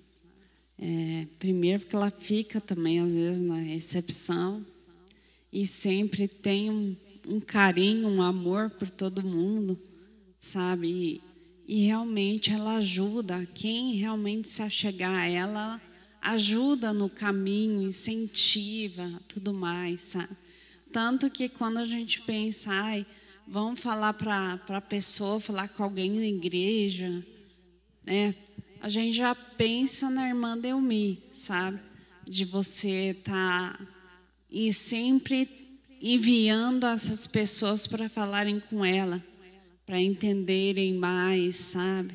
Primeiro porque ela fica também, às vezes, na recepção e sempre tem um carinho, um amor por todo mundo, sabe? E realmente ela ajuda, quem realmente se achegar a ela, ajuda no caminho, incentiva, tudo mais, sabe? Tanto que quando a gente pensa, vamos falar para a pessoa, falar com alguém na igreja, né? A gente já pensa na irmã Delmi, sabe? De você estar sempre enviando essas pessoas para falarem com ela, para entenderem mais, sabe?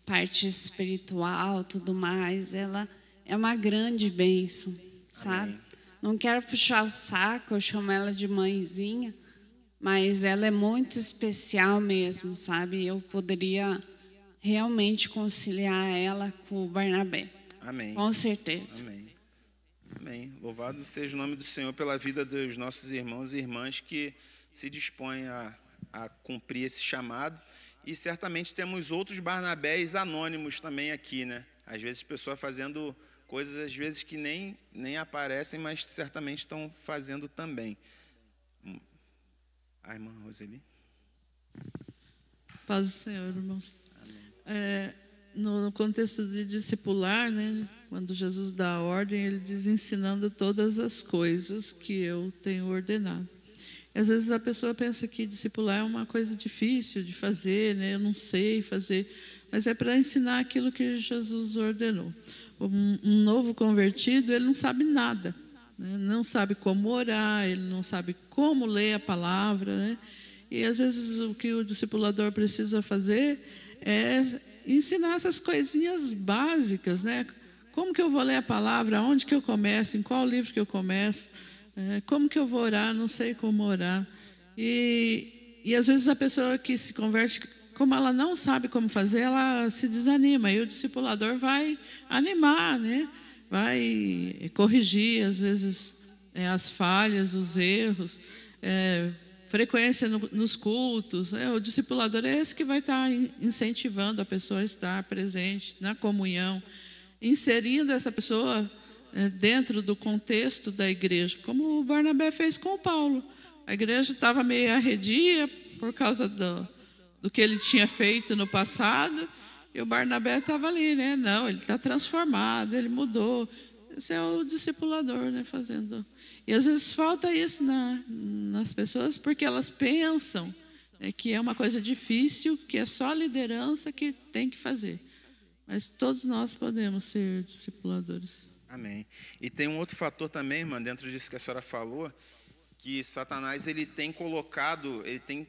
Parte espiritual, tudo mais. Ela é uma grande bênção, sabe? Amém. Não quero puxar o saco, eu chamo ela de mãezinha, mas ela é muito especial mesmo, sabe? Eu poderia realmente conciliar ela com o Barnabé. Amém. Com certeza. Amém. Amém. Louvado seja o nome do Senhor pela vida dos nossos irmãos e irmãs que se dispõem a cumprir esse chamado. E certamente temos outros Barnabés anônimos também aqui, né? Às vezes pessoas fazendo coisas, às vezes que nem aparecem, mas certamente estão fazendo também. A irmã Roseli. Paz do Senhor, irmãos. No contexto de discipular, né, quando Jesus dá a ordem, ele diz ensinando todas as coisas que eu tenho ordenado. E às vezes a pessoa pensa que discipular é uma coisa difícil de fazer, né, eu não sei fazer, mas é para ensinar aquilo que Jesus ordenou. Um novo convertido, ele não sabe nada, né, não sabe como orar, ele não sabe como ler a palavra, né, e às vezes o que o discipulador precisa fazer é ensinar essas coisinhas básicas, né? Como que eu vou ler a palavra? Onde que eu começo? Em qual livro que eu começo? Como que eu vou orar? Não sei como orar. E às vezes a pessoa que se converte, como ela não sabe como fazer, ela se desanima. E o discipulador vai animar, né? Vai corrigir, às vezes, as falhas, os erros, frequência nos cultos. O discipulador é esse que vai estar incentivando a pessoa a estar presente na comunhão, inserindo essa pessoa dentro do contexto da igreja, como o Barnabé fez com o Paulo. A igreja estava meio arredia por causa do que ele tinha feito no passado, e o Barnabé estava ali, né? Não, ele está transformado, ele mudou. Esse é o discipulador, né, fazendo. E às vezes falta isso nas pessoas, porque elas pensam que é uma coisa difícil, que é só a liderança que tem que fazer. Mas todos nós podemos ser discipuladores. Amém. E tem um outro fator também, irmã, dentro disso que a senhora falou, que Satanás ele tem colocado, ele tem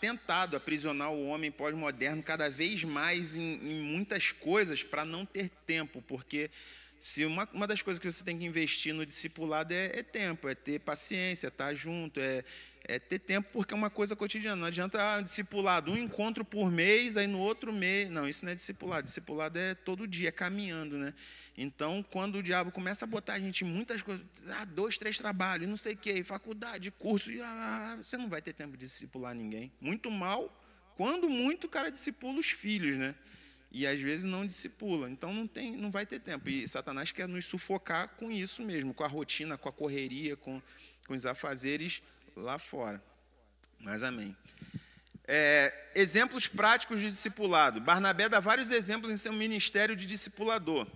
tentado aprisionar o homem pós-moderno cada vez mais em muitas coisas para não ter tempo, porque se uma das coisas que você tem que investir no discipulado é tempo, é ter paciência, estar junto, é ter tempo, porque é uma coisa cotidiana. Não adianta discipulado, um encontro por mês, aí no outro mês. Não, isso não é discipulado. Discipulado é todo dia, caminhando, né? Então, quando o diabo começa a botar a gente em muitas coisas, 2, 3 trabalhos, não sei o quê, faculdade, curso, você não vai ter tempo de discipular ninguém. Muito mal, quando muito, o cara discipula os filhos, né? E às vezes não discipula, então não vai ter tempo. E Satanás quer nos sufocar com isso mesmo, com a rotina, com a correria, com os afazeres lá fora. Mas amém. Exemplos práticos de discipulado. Barnabé dá vários exemplos em seu ministério de discipulador.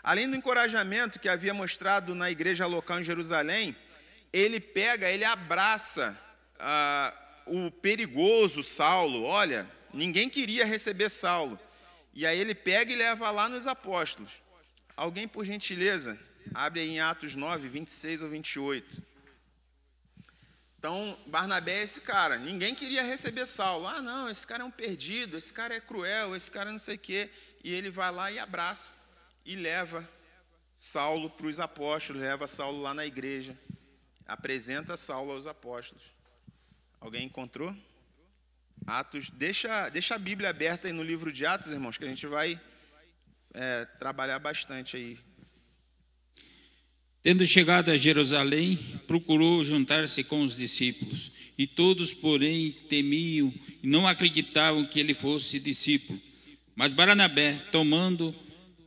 Além do encorajamento que havia mostrado na igreja local em Jerusalém, ele abraça o perigoso Saulo. Olha, ninguém queria receber Saulo. E aí ele pega e leva lá nos apóstolos. Alguém, por gentileza, abre aí em Atos 9, 26 ou 28. Então, Barnabé é esse cara. Ninguém queria receber Saulo. Ah, não, esse cara é um perdido, esse cara é cruel, esse cara não sei o quê. E ele vai lá e abraça e leva Saulo para os apóstolos, leva Saulo lá na igreja. Apresenta Saulo aos apóstolos. Alguém encontrou? Atos. Deixa a Bíblia aberta aí no livro de Atos, irmãos, que a gente vai trabalhar bastante aí. Tendo chegado a Jerusalém, procurou juntar-se com os discípulos. E todos, porém, temiam e não acreditavam que ele fosse discípulo. Mas Barnabé, tomando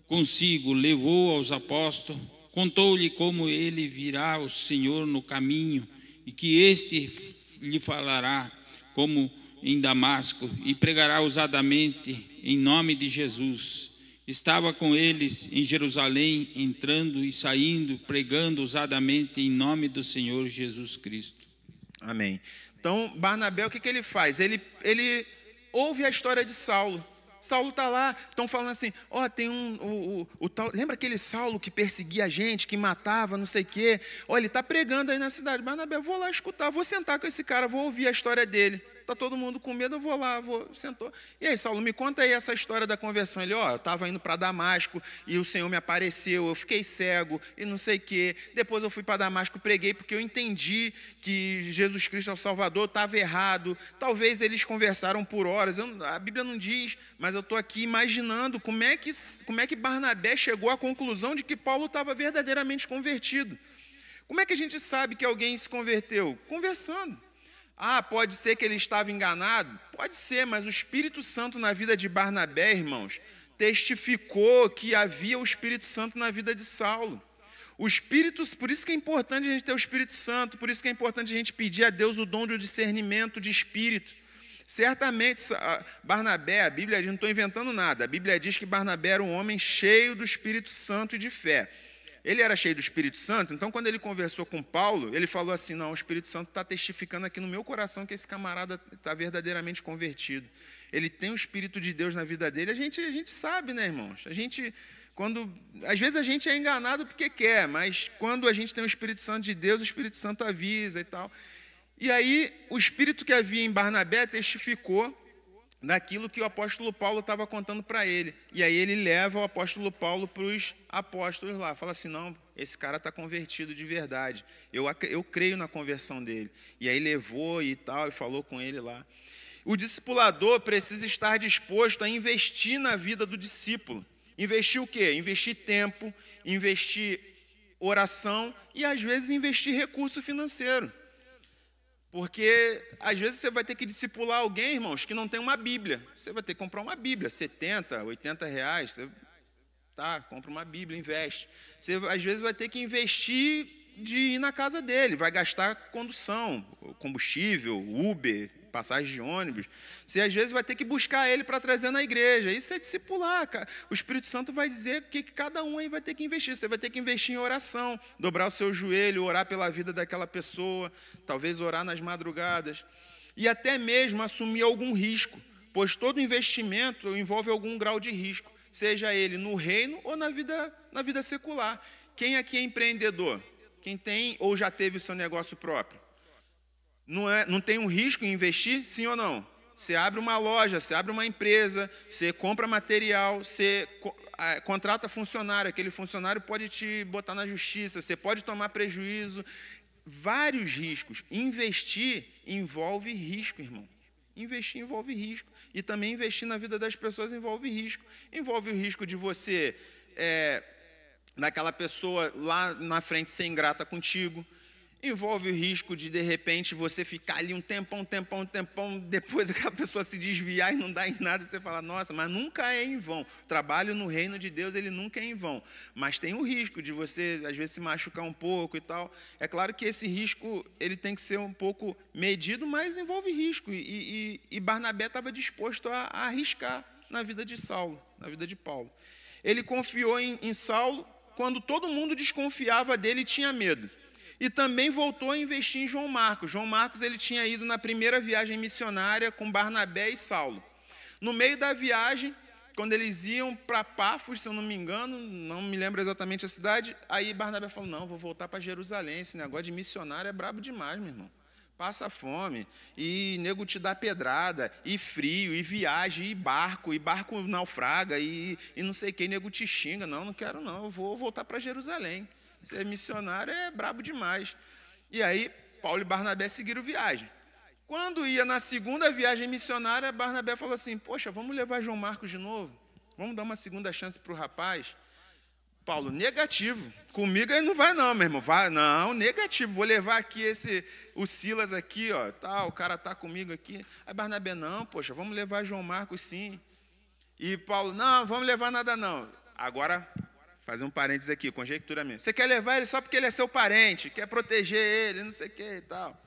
consigo, levou aos apóstolos, contou-lhe como ele virá o Senhor no caminho e que este lhe falará como em Damasco e pregará ousadamente em nome de Jesus. Estava com eles em Jerusalém, entrando e saindo, pregando ousadamente em nome do Senhor Jesus Cristo. Amém. Então, Barnabé, o que ele faz? Ele ouve a história de Saulo. Saulo está lá, estão falando assim, tem o tal, lembra aquele Saulo que perseguia a gente, que matava, não sei o quê? Ele está pregando aí na cidade. Barnabé, vou lá escutar, vou sentar com esse cara, vou ouvir a história dele. Está todo mundo com medo, eu vou lá, sentou. E aí, Saulo, me conta aí essa história da conversão. Ele, eu estava indo para Damasco e o Senhor me apareceu, eu fiquei cego e não sei o quê. Depois eu fui para Damasco, preguei porque eu entendi que Jesus Cristo é o Salvador, estava errado. Talvez eles conversaram por horas, a Bíblia não diz, mas eu estou aqui imaginando como é que Barnabé chegou à conclusão de que Paulo estava verdadeiramente convertido. Como é que a gente sabe que alguém se converteu? Conversando. Pode ser que ele estava enganado? Pode ser, mas o Espírito Santo na vida de Barnabé, irmãos, testificou que havia o Espírito Santo na vida de Saulo. Por isso que é importante a gente ter o Espírito Santo, por isso que é importante a gente pedir a Deus o dom de discernimento de espírito. Certamente, Barnabé, a Bíblia diz, não estou inventando nada, a Bíblia diz que Barnabé era um homem cheio do Espírito Santo e de fé. Ele era cheio do Espírito Santo, então quando ele conversou com Paulo, ele falou assim, não, o Espírito Santo está testificando aqui no meu coração que esse camarada está verdadeiramente convertido. Ele tem o Espírito de Deus na vida dele, a gente sabe, né, irmãos? Às vezes a gente é enganado porque quer, mas quando a gente tem o Espírito Santo de Deus, o Espírito Santo avisa e tal. E aí, o Espírito que havia em Barnabé testificou daquilo que o apóstolo Paulo estava contando para ele. E aí ele leva o apóstolo Paulo para os apóstolos lá. Fala assim, não, esse cara está convertido de verdade. Eu creio na conversão dele. E aí levou e tal, e falou com ele lá. O discipulador precisa estar disposto a investir na vida do discípulo. Investir o quê? Investir tempo, investir oração e, às vezes, investir recurso financeiro. Porque, às vezes, você vai ter que discipular alguém, irmãos, que não tem uma Bíblia. Você vai ter que comprar uma Bíblia, 70, 80 reais. Você, compra uma Bíblia, investe. Você, às vezes, vai ter que investir de ir na casa dele. Vai gastar condução, combustível, Uber, passagem de ônibus. Você, às vezes, vai ter que buscar ele para trazer na igreja. Isso é discipular. O Espírito Santo vai dizer que cada um aí vai ter que investir. Você vai ter que investir em oração, dobrar o seu joelho, orar pela vida daquela pessoa, talvez orar nas madrugadas. E até mesmo assumir algum risco, pois todo investimento envolve algum grau de risco, seja ele no reino ou na vida secular. Quem aqui é empreendedor? Quem tem ou já teve o seu negócio próprio? Não tem um risco em investir? Sim ou não? Você abre uma loja, você abre uma empresa, você compra material, você contrata funcionário, aquele funcionário pode te botar na justiça, você pode tomar prejuízo. Vários riscos. Investir envolve risco, irmão. Investir envolve risco. E também investir na vida das pessoas envolve risco. Envolve o risco de você, daquela pessoa lá na frente ser ingrata contigo. Envolve o risco de repente, você ficar ali um tempão, depois aquela pessoa se desviar e não dar em nada, e você fala, nossa, mas nunca é em vão. O trabalho no reino de Deus, ele nunca é em vão. Mas tem o risco de você, às vezes, se machucar um pouco e tal. É claro que esse risco, ele tem que ser um pouco medido, mas envolve risco. E Barnabé estava disposto a arriscar na vida de Saulo, na vida de Paulo. Ele confiou em Saulo quando todo mundo desconfiava dele e tinha medo. E também voltou a investir em João Marcos. João Marcos ele tinha ido na primeira viagem missionária com Barnabé e Saulo. No meio da viagem, quando eles iam para Pafos, se eu não me engano, não me lembro exatamente a cidade, aí Barnabé falou, não, vou voltar para Jerusalém, esse negócio de missionário é brabo demais, meu irmão. Passa fome, e nego te dá pedrada, e frio, e viagem, e barco naufraga, e não sei quem, nego te xinga. Não quero não, eu vou voltar para Jerusalém. Ser missionário é brabo demais. E aí, Paulo e Barnabé seguiram viagem. Quando ia na segunda viagem missionária, Barnabé falou assim, poxa, vamos levar João Marcos de novo? Vamos dar uma segunda chance para o rapaz? Paulo, negativo. Comigo ele não vai não, meu irmão. Vai, não, negativo. Vou levar aqui o Silas aqui, ó. Tá, o cara tá comigo aqui. Aí Barnabé, não, poxa, vamos levar João Marcos sim. E Paulo, não, vamos levar nada não. Agora, fazer um parênteses aqui, conjectura minha. Você quer levar ele só porque ele é seu parente, quer proteger ele, não sei o que e tal.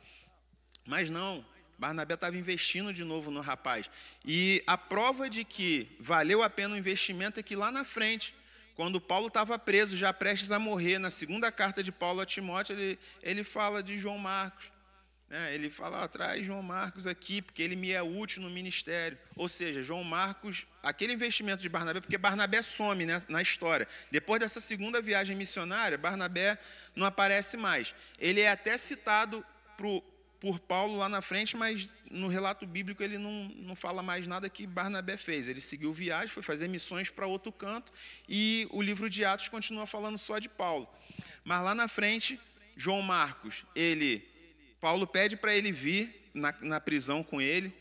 Mas não, Barnabé estava investindo de novo no rapaz. E a prova de que valeu a pena o investimento é que lá na frente, quando Paulo estava preso, já prestes a morrer, na segunda carta de Paulo a Timóteo, ele fala de João Marcos. Ele fala, traz João Marcos aqui, porque ele me é útil no ministério. Ou seja, João Marcos, aquele investimento de Barnabé, porque Barnabé some, né, na história. Depois dessa segunda viagem missionária, Barnabé não aparece mais. Ele é até citado por Paulo lá na frente, mas no relato bíblico ele não fala mais nada que Barnabé fez. Ele seguiu viagem, foi fazer missões para outro canto, e o livro de Atos continua falando só de Paulo. Mas lá na frente, João Marcos, Paulo pede para ele vir na prisão com ele.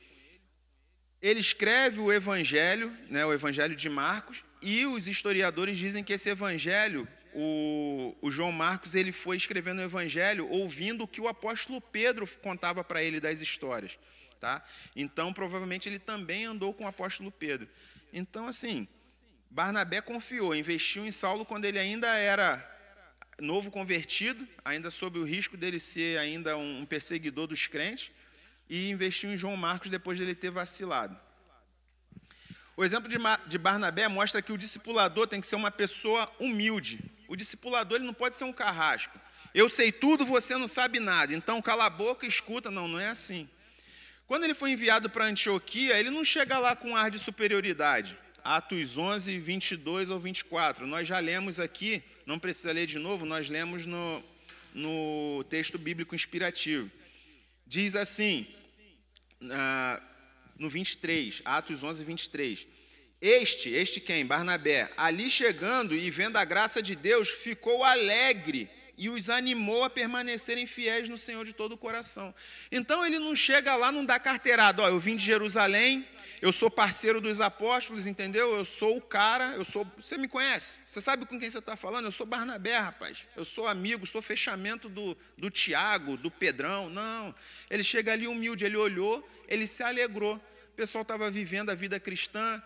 Ele escreve o Evangelho, né, o Evangelho de Marcos, e os historiadores dizem que esse Evangelho, o João Marcos, ele foi escrevendo o Evangelho ouvindo o que o apóstolo Pedro contava para ele das histórias. Tá? Então, provavelmente, ele também andou com o apóstolo Pedro. Então, assim, Barnabé confiou, investiu em Saulo quando ele ainda era novo convertido, ainda sob o risco dele ser ainda um perseguidor dos crentes, e investiu em João Marcos depois dele ter vacilado. O exemplo de Barnabé mostra que o discipulador tem que ser uma pessoa humilde. O discipulador ele não pode ser um carrasco. Eu sei tudo, você não sabe nada, então cala a boca e escuta. Não é assim. Quando ele foi enviado para Antioquia, ele não chega lá com um ar de superioridade. Atos 11, 22 ou 24. Nós já lemos aqui, não precisa ler de novo, nós lemos no texto bíblico inspirativo. Diz assim, no 23, Atos 11, 23. Este quem? Barnabé, ali chegando e vendo a graça de Deus, ficou alegre e os animou a permanecerem fiéis no Senhor de todo o coração. Então ele não chega lá, não dá carteirada. Eu vim de Jerusalém, eu sou parceiro dos apóstolos, entendeu? Eu sou o cara, você me conhece? Você sabe com quem você está falando? Eu sou Barnabé, rapaz. Eu sou amigo, sou fechamento do Tiago, do Pedrão. Não, ele chega ali humilde, ele olhou, ele se alegrou. O pessoal estava vivendo a vida cristã.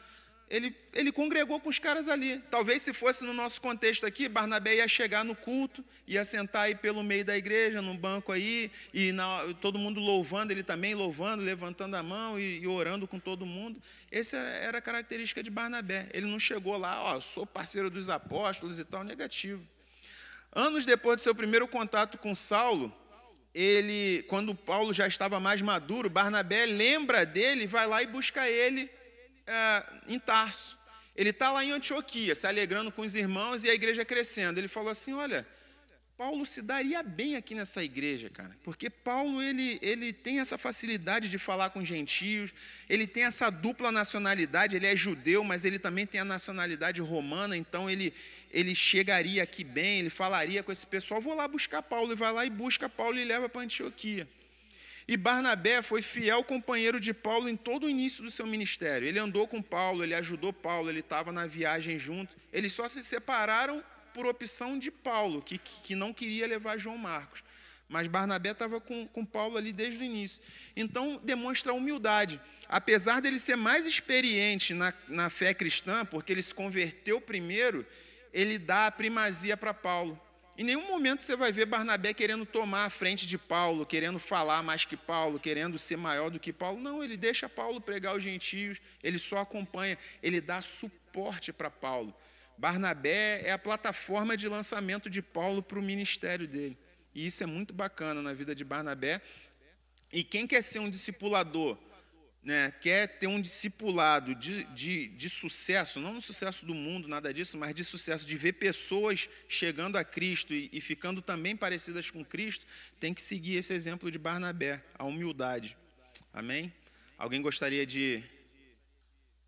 Ele congregou com os caras ali. Talvez se fosse no nosso contexto aqui, Barnabé ia chegar no culto, ia sentar aí pelo meio da igreja, num banco aí, e todo mundo louvando, ele também louvando, levantando a mão e orando com todo mundo. Essa era a característica de Barnabé. Ele não chegou lá, eu sou parceiro dos apóstolos e tal, negativo. Anos depois do seu primeiro contato com Saulo, quando Paulo já estava mais maduro, Barnabé lembra dele, vai lá e busca ele em Tarso. Ele está lá em Antioquia, se alegrando com os irmãos e a igreja crescendo. Ele falou assim, olha, Paulo se daria bem aqui nessa igreja, cara, porque Paulo ele tem essa facilidade de falar com gentios, ele tem essa dupla nacionalidade, ele é judeu, mas ele também tem a nacionalidade romana, então ele chegaria aqui bem, ele falaria com esse pessoal, vou lá buscar Paulo, e vai lá e busca Paulo e leva para Antioquia. E Barnabé foi fiel companheiro de Paulo em todo o início do seu ministério. Ele andou com Paulo, ele ajudou Paulo, ele estava na viagem junto. Eles só se separaram por opção de Paulo, que não queria levar João Marcos. Mas Barnabé estava com Paulo ali desde o início. Então, demonstra humildade. Apesar dele ser mais experiente na fé cristã, porque ele se converteu primeiro, ele dá a primazia para Paulo. Em nenhum momento você vai ver Barnabé querendo tomar a frente de Paulo, querendo falar mais que Paulo, querendo ser maior do que Paulo. Não, ele deixa Paulo pregar os gentios, ele só acompanha, ele dá suporte para Paulo. Barnabé é a plataforma de lançamento de Paulo para o ministério dele. E isso é muito bacana na vida de Barnabé. E quem quer ser um discipulador né, quer ter um discipulado de sucesso, não um sucesso do mundo, nada disso, mas de sucesso, de ver pessoas chegando a Cristo e ficando também parecidas com Cristo, tem que seguir esse exemplo de Barnabé, a humildade. Amém? Alguém gostaria de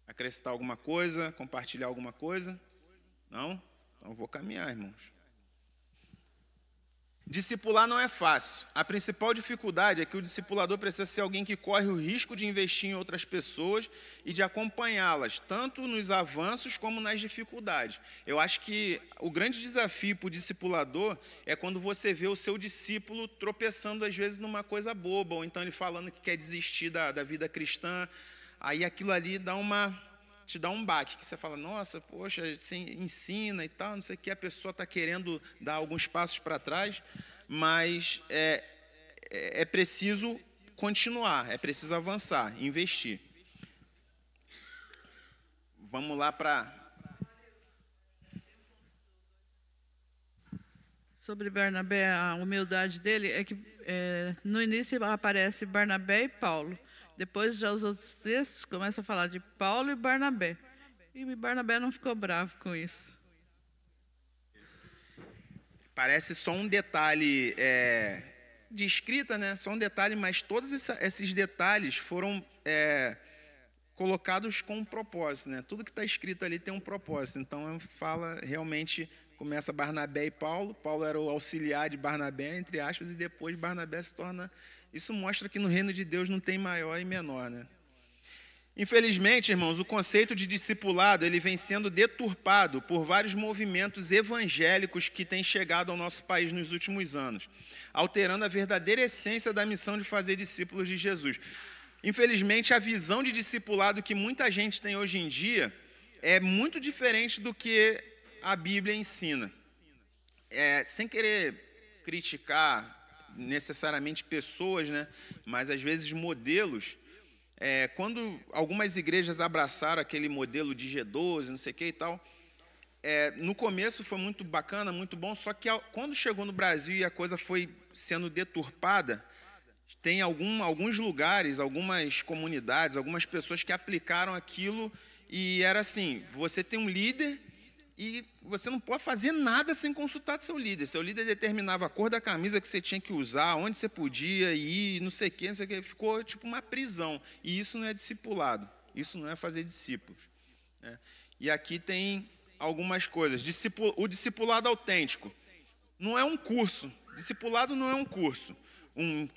acrescentar alguma coisa, compartilhar alguma coisa? Não? Então eu vou caminhar, irmãos. Discipular não é fácil. A principal dificuldade é que o discipulador precisa ser alguém que corre o risco de investir em outras pessoas e de acompanhá-las, tanto nos avanços como nas dificuldades. Eu acho que o grande desafio para o discipulador é quando você vê o seu discípulo tropeçando, às vezes, numa coisa boba, ou então ele falando que quer desistir da vida cristã. Aí aquilo ali te dá um baque, que você fala, nossa, poxa, você ensina e tal, não sei o que, a pessoa está querendo dar alguns passos para trás, mas é preciso continuar, é preciso avançar, investir. Vamos lá para... Sobre Barnabé, a humildade dele é que no início aparece Barnabé e Paulo. Depois, já os outros textos começam a falar de Paulo e Barnabé. E Barnabé não ficou bravo com isso. Parece só um detalhe de escrita, né? Só um detalhe, mas todos esses detalhes foram colocados com um propósito, né? Tudo que está escrito ali tem um propósito. Então, fala realmente, começa Barnabé e Paulo. Paulo era o auxiliar de Barnabé, entre aspas, e depois Barnabé se torna... Isso mostra que no reino de Deus não tem maior e menor, né? Infelizmente, irmãos, o conceito de discipulado ele vem sendo deturpado por vários movimentos evangélicos que têm chegado ao nosso país nos últimos anos, alterando a verdadeira essência da missão de fazer discípulos de Jesus. Infelizmente, a visão de discipulado que muita gente tem hoje em dia é muito diferente do que a Bíblia ensina. Sem querer criticar necessariamente pessoas, né? Mas às vezes modelos. Quando algumas igrejas abraçaram aquele modelo de G12, não sei o que e tal, no começo foi muito bacana, muito bom, só que quando chegou no Brasil e a coisa foi sendo deturpada, tem alguns lugares, algumas comunidades, algumas pessoas que aplicaram aquilo e era assim, você tem um líder e você não pode fazer nada sem consultar seu líder. Seu líder determinava a cor da camisa que você tinha que usar, onde você podia ir, não sei o quê. Ficou tipo uma prisão. E isso não é discipulado. Isso não é fazer discípulos, né? E aqui tem algumas coisas. O discipulado autêntico não é um curso. Discipulado não é um curso.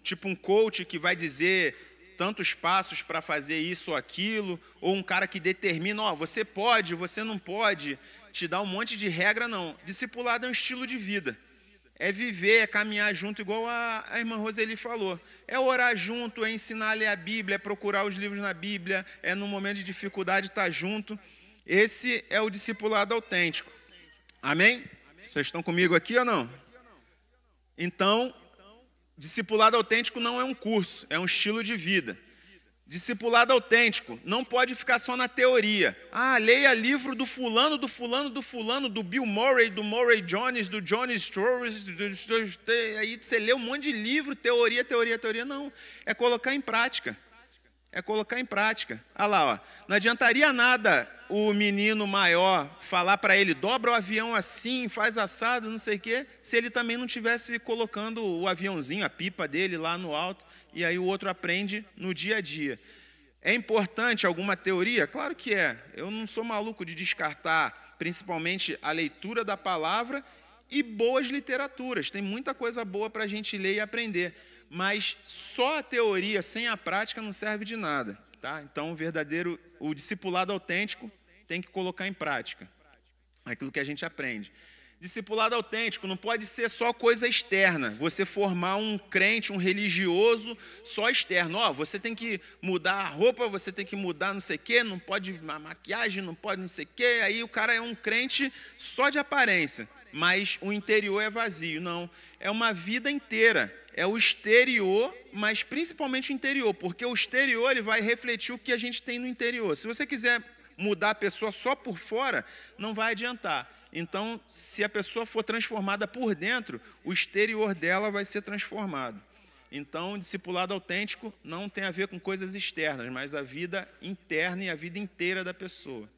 Tipo um coach que vai dizer tantos passos para fazer isso ou aquilo, ou um cara que determina, você pode, você não pode, te dá um monte de regra, não. Discipulado é um estilo de vida. É viver, é caminhar junto, igual a irmã Roseli falou. É orar junto, é ensinar a ler a Bíblia, é procurar os livros na Bíblia, é no momento de dificuldade estar junto. Esse é o discipulado autêntico. Amém? Vocês estão comigo aqui ou não? Então, discipulado autêntico não é um curso, é um estilo de vida. Discipulado autêntico não pode ficar só na teoria. Leia livro do fulano, do fulano, do fulano, do Bill Murray, do Murray Jones, do Johnny Strauss. Aí você lê um monte de livro, teoria. Não, é colocar em prática. É colocar em prática. Olha lá, ó. Não adiantaria nada o menino maior falar para ele, dobra o avião assim, faz assado, não sei o quê, se ele também não estivesse colocando o aviãozinho, a pipa dele lá no alto, e aí o outro aprende no dia a dia. É importante alguma teoria? Claro que é. Eu não sou maluco de descartar, principalmente a leitura da palavra e boas literaturas. Tem muita coisa boa para a gente ler e aprender. Mas só a teoria sem a prática não serve de nada, tá? Então, o discipulado autêntico tem que colocar em prática aquilo que a gente aprende. Discipulado autêntico não pode ser só coisa externa, você formar um crente, um religioso só externo. Você tem que mudar a roupa, você tem que mudar não sei o quê, não pode a maquiagem, não pode não sei o quê. Aí o cara é um crente só de aparência, mas o interior é vazio. Não, é uma vida inteira. É o exterior, mas principalmente o interior, porque o exterior ele vai refletir o que a gente tem no interior. Se você quiser mudar a pessoa só por fora, não vai adiantar. Então, se a pessoa for transformada por dentro, o exterior dela vai ser transformado. Então, discipulado autêntico não tem a ver com coisas externas, mas a vida interna e a vida inteira da pessoa.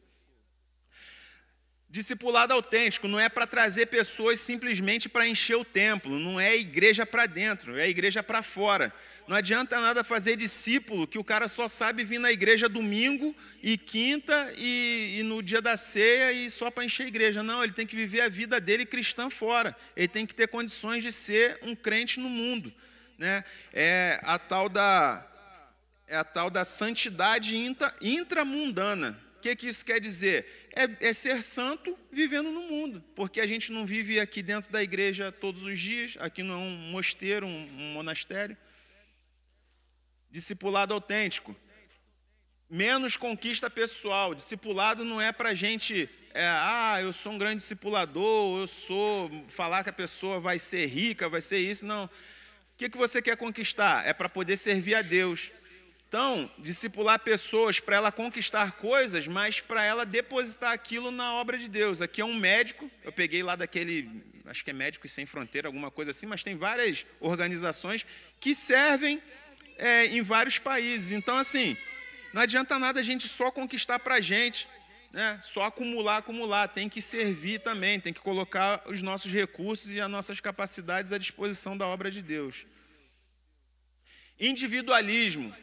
Discipulado autêntico não é para trazer pessoas simplesmente para encher o templo, não é igreja para dentro, é igreja para fora. Não adianta nada fazer discípulo que o cara só sabe vir na igreja domingo e quinta e no dia da ceia e só para encher a igreja. Não, ele tem que viver a vida dele cristã fora. Ele tem que ter condições de ser um crente no mundo, né? É a tal da santidade intramundana. O que isso quer dizer? É ser santo vivendo no mundo, porque a gente não vive aqui dentro da igreja todos os dias, aqui não é um mosteiro, um monastério. Discipulado autêntico, menos conquista pessoal. Discipulado não é para a gente, eu sou um grande discipulador, falar que a pessoa vai ser rica, vai ser isso, não. O que você quer conquistar? É para poder servir a Deus. Então, discipular pessoas para ela conquistar coisas, mas para ela depositar aquilo na obra de Deus. Aqui é um médico, eu peguei lá daquele, acho que é Médicos Sem Fronteira, alguma coisa assim, mas tem várias organizações que servem em vários países. Então, assim, não adianta nada a gente só conquistar para a gente, né? Só acumular, tem que servir também, tem que colocar os nossos recursos e as nossas capacidades à disposição da obra de Deus. Individualismo.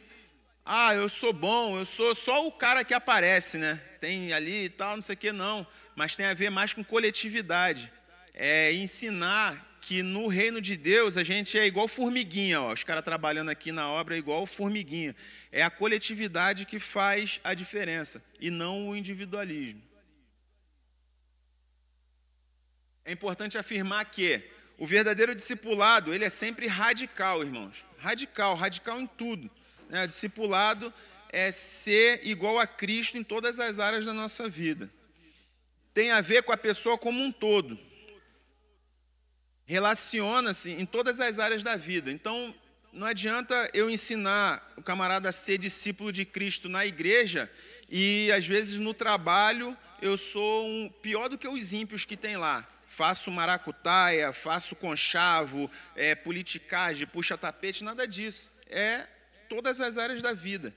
Eu sou bom, eu sou só o cara que aparece, né? Tem ali e tal, não sei o que, não. Mas tem a ver mais com coletividade. É ensinar que no reino de Deus a gente é igual formiguinha, ó. Os caras trabalhando aqui na obra é igual formiguinha. É a coletividade que faz a diferença e não o individualismo. É importante afirmar que o verdadeiro discipulado, ele é sempre radical, irmãos. Radical em tudo. O discipulado é ser igual a Cristo em todas as áreas da nossa vida. Tem a ver com a pessoa como um todo. Relaciona-se em todas as áreas da vida. Então, não adianta eu ensinar o camarada a ser discípulo de Cristo na igreja e, às vezes, no trabalho, eu sou pior do que os ímpios que tem lá. Faço maracutaia, faço conchavo, politicagem, puxa-tapete, nada disso. É todas as áreas da vida.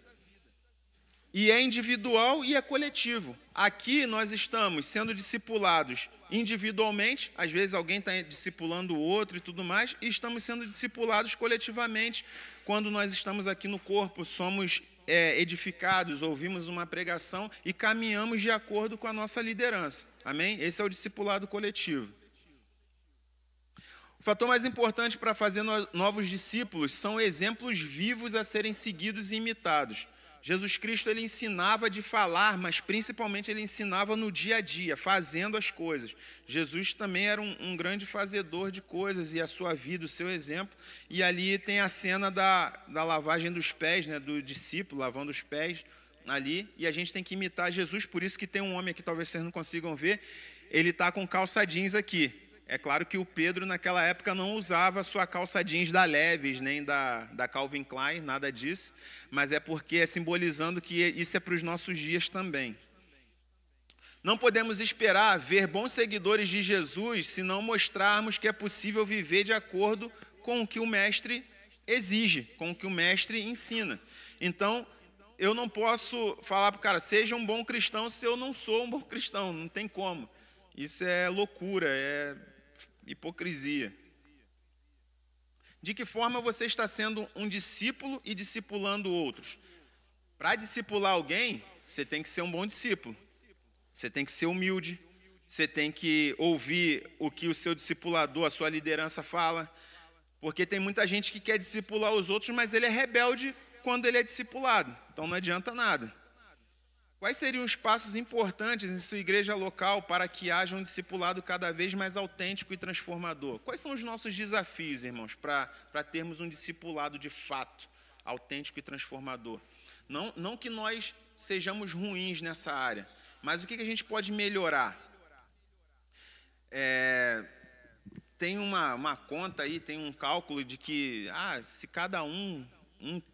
E é individual e é coletivo. Aqui nós estamos sendo discipulados individualmente, às vezes alguém está discipulando o outro e tudo mais, e estamos sendo discipulados coletivamente. Quando nós estamos aqui no corpo, somos edificados, ouvimos uma pregação e caminhamos de acordo com a nossa liderança. Amém? Esse é o discipulado coletivo. O fator mais importante para fazer novos discípulos são exemplos vivos a serem seguidos e imitados. Jesus Cristo, ele ensinava de falar, mas principalmente ele ensinava no dia a dia, fazendo as coisas. Jesus também era um grande fazedor de coisas, e a sua vida, o seu exemplo. E ali tem a cena da lavagem dos pés, né, do discípulo lavando os pés ali, e a gente tem que imitar Jesus. Por isso que tem um homem aqui, talvez vocês não consigam ver, ele está com calça jeans aqui. É claro que o Pedro, naquela época, não usava a sua calça jeans da Levi's, nem da Calvin Klein, nada disso, mas é porque é simbolizando que isso é para os nossos dias também. Não podemos esperar ver bons seguidores de Jesus se não mostrarmos que é possível viver de acordo com o que o Mestre exige, com o que o Mestre ensina. Então, eu não posso falar para o cara, seja um bom cristão, se eu não sou um bom cristão, não tem como. Isso é loucura, é hipocrisia. De que forma você está sendo um discípulo e discipulando outros? Para discipular alguém, você tem que ser um bom discípulo. Você tem que ser humilde. Você tem que ouvir o que o seu discipulador, a sua liderança fala. Porque tem muita gente que quer discipular os outros, mas ele é rebelde quando ele é discipulado. Então não adianta nada. Quais seriam os passos importantes em sua igreja local para que haja um discipulado cada vez mais autêntico e transformador? Quais são os nossos desafios, irmãos, para termos um discipulado de fato, autêntico e transformador? Não que nós sejamos ruins nessa área, mas o que a gente pode melhorar? Tem uma conta aí, tem um cálculo de que se cada um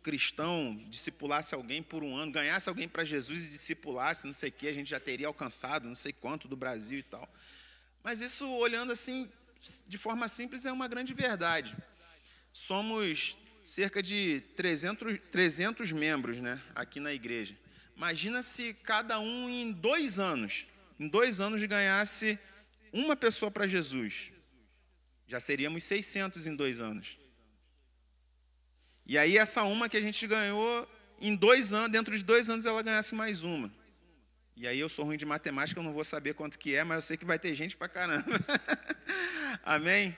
cristão discipulasse alguém por um ano, ganhasse alguém para Jesus e discipulasse, não sei o que, a gente já teria alcançado não sei quanto do Brasil e tal. Mas isso, olhando assim, de forma simples, é uma grande verdade. Somos cerca de 300 membros, né, aqui na igreja. Imagina se cada um em 2 anos ganhasse uma pessoa para Jesus. Já seríamos 600 em 2 anos. E aí essa uma que a gente ganhou, em 2 anos, dentro de 2 anos ela ganhasse mais uma. E aí eu sou ruim de matemática, eu não vou saber quanto que é, mas eu sei que vai ter gente pra caramba. Amém?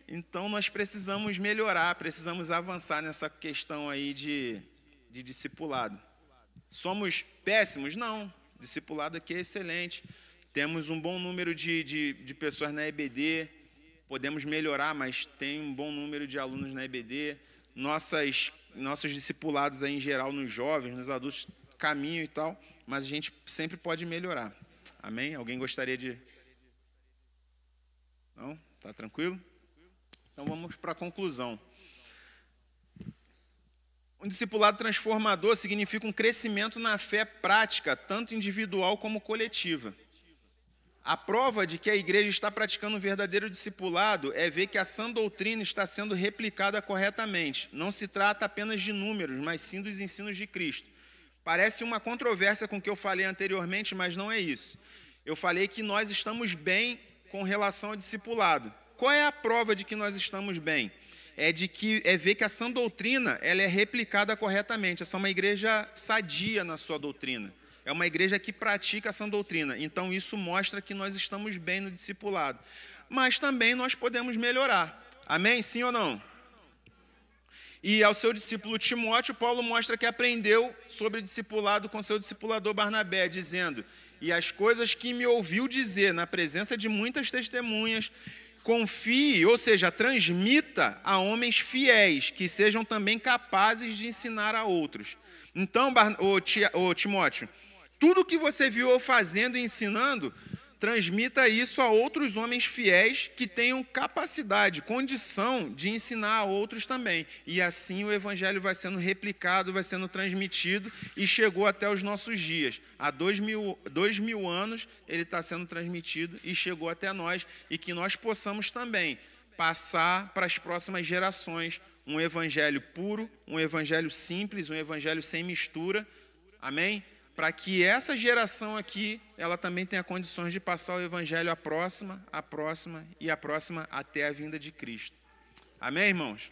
Então nós precisamos melhorar, precisamos avançar nessa questão aí de discipulado. Somos péssimos? Não. Discipulado aqui é excelente. Temos um bom número de pessoas na EBD, podemos melhorar, mas tem um bom número de alunos na EBD. Nossos discipulados aí, em geral, nos jovens, nos adultos, caminham e tal, mas a gente sempre pode melhorar. Amém? Alguém gostaria de... Não? Tá tranquilo? Então vamos para a conclusão. Um discipulado transformador significa um crescimento na fé prática, tanto individual como coletiva. A prova de que a igreja está praticando um verdadeiro discipulado é ver que a sã doutrina está sendo replicada corretamente. Não se trata apenas de números, mas sim dos ensinos de Cristo. Parece uma controvérsia com o que eu falei anteriormente, mas não é isso. Eu falei que nós estamos bem com relação ao discipulado. Qual é a prova de que nós estamos bem? É ver que a sã doutrina ela é replicada corretamente. Essa é uma igreja sadia na sua doutrina. É uma igreja que pratica a sã doutrina. Então, isso mostra que nós estamos bem no discipulado. Mas também nós podemos melhorar. Amém? Sim ou não? E ao seu discípulo Timóteo, Paulo mostra que aprendeu sobre discipulado com seu discipulador Barnabé, dizendo: e as coisas que me ouviu dizer na presença de muitas testemunhas, confie, ou seja, transmita a homens fiéis, que sejam também capazes de ensinar a outros. Então, Timóteo, tudo que você viu eu fazendo e ensinando, transmita isso a outros homens fiéis que tenham capacidade, condição de ensinar a outros também. E assim o evangelho vai sendo replicado, vai sendo transmitido e chegou até os nossos dias. Há 2000 anos ele está sendo transmitido e chegou até nós, e que nós possamos também passar para as próximas gerações um evangelho puro, um evangelho simples, um evangelho sem mistura. Amém? Para que essa geração aqui, ela também tenha condições de passar o evangelho à próxima e à próxima até a vinda de Cristo. Amém, irmãos?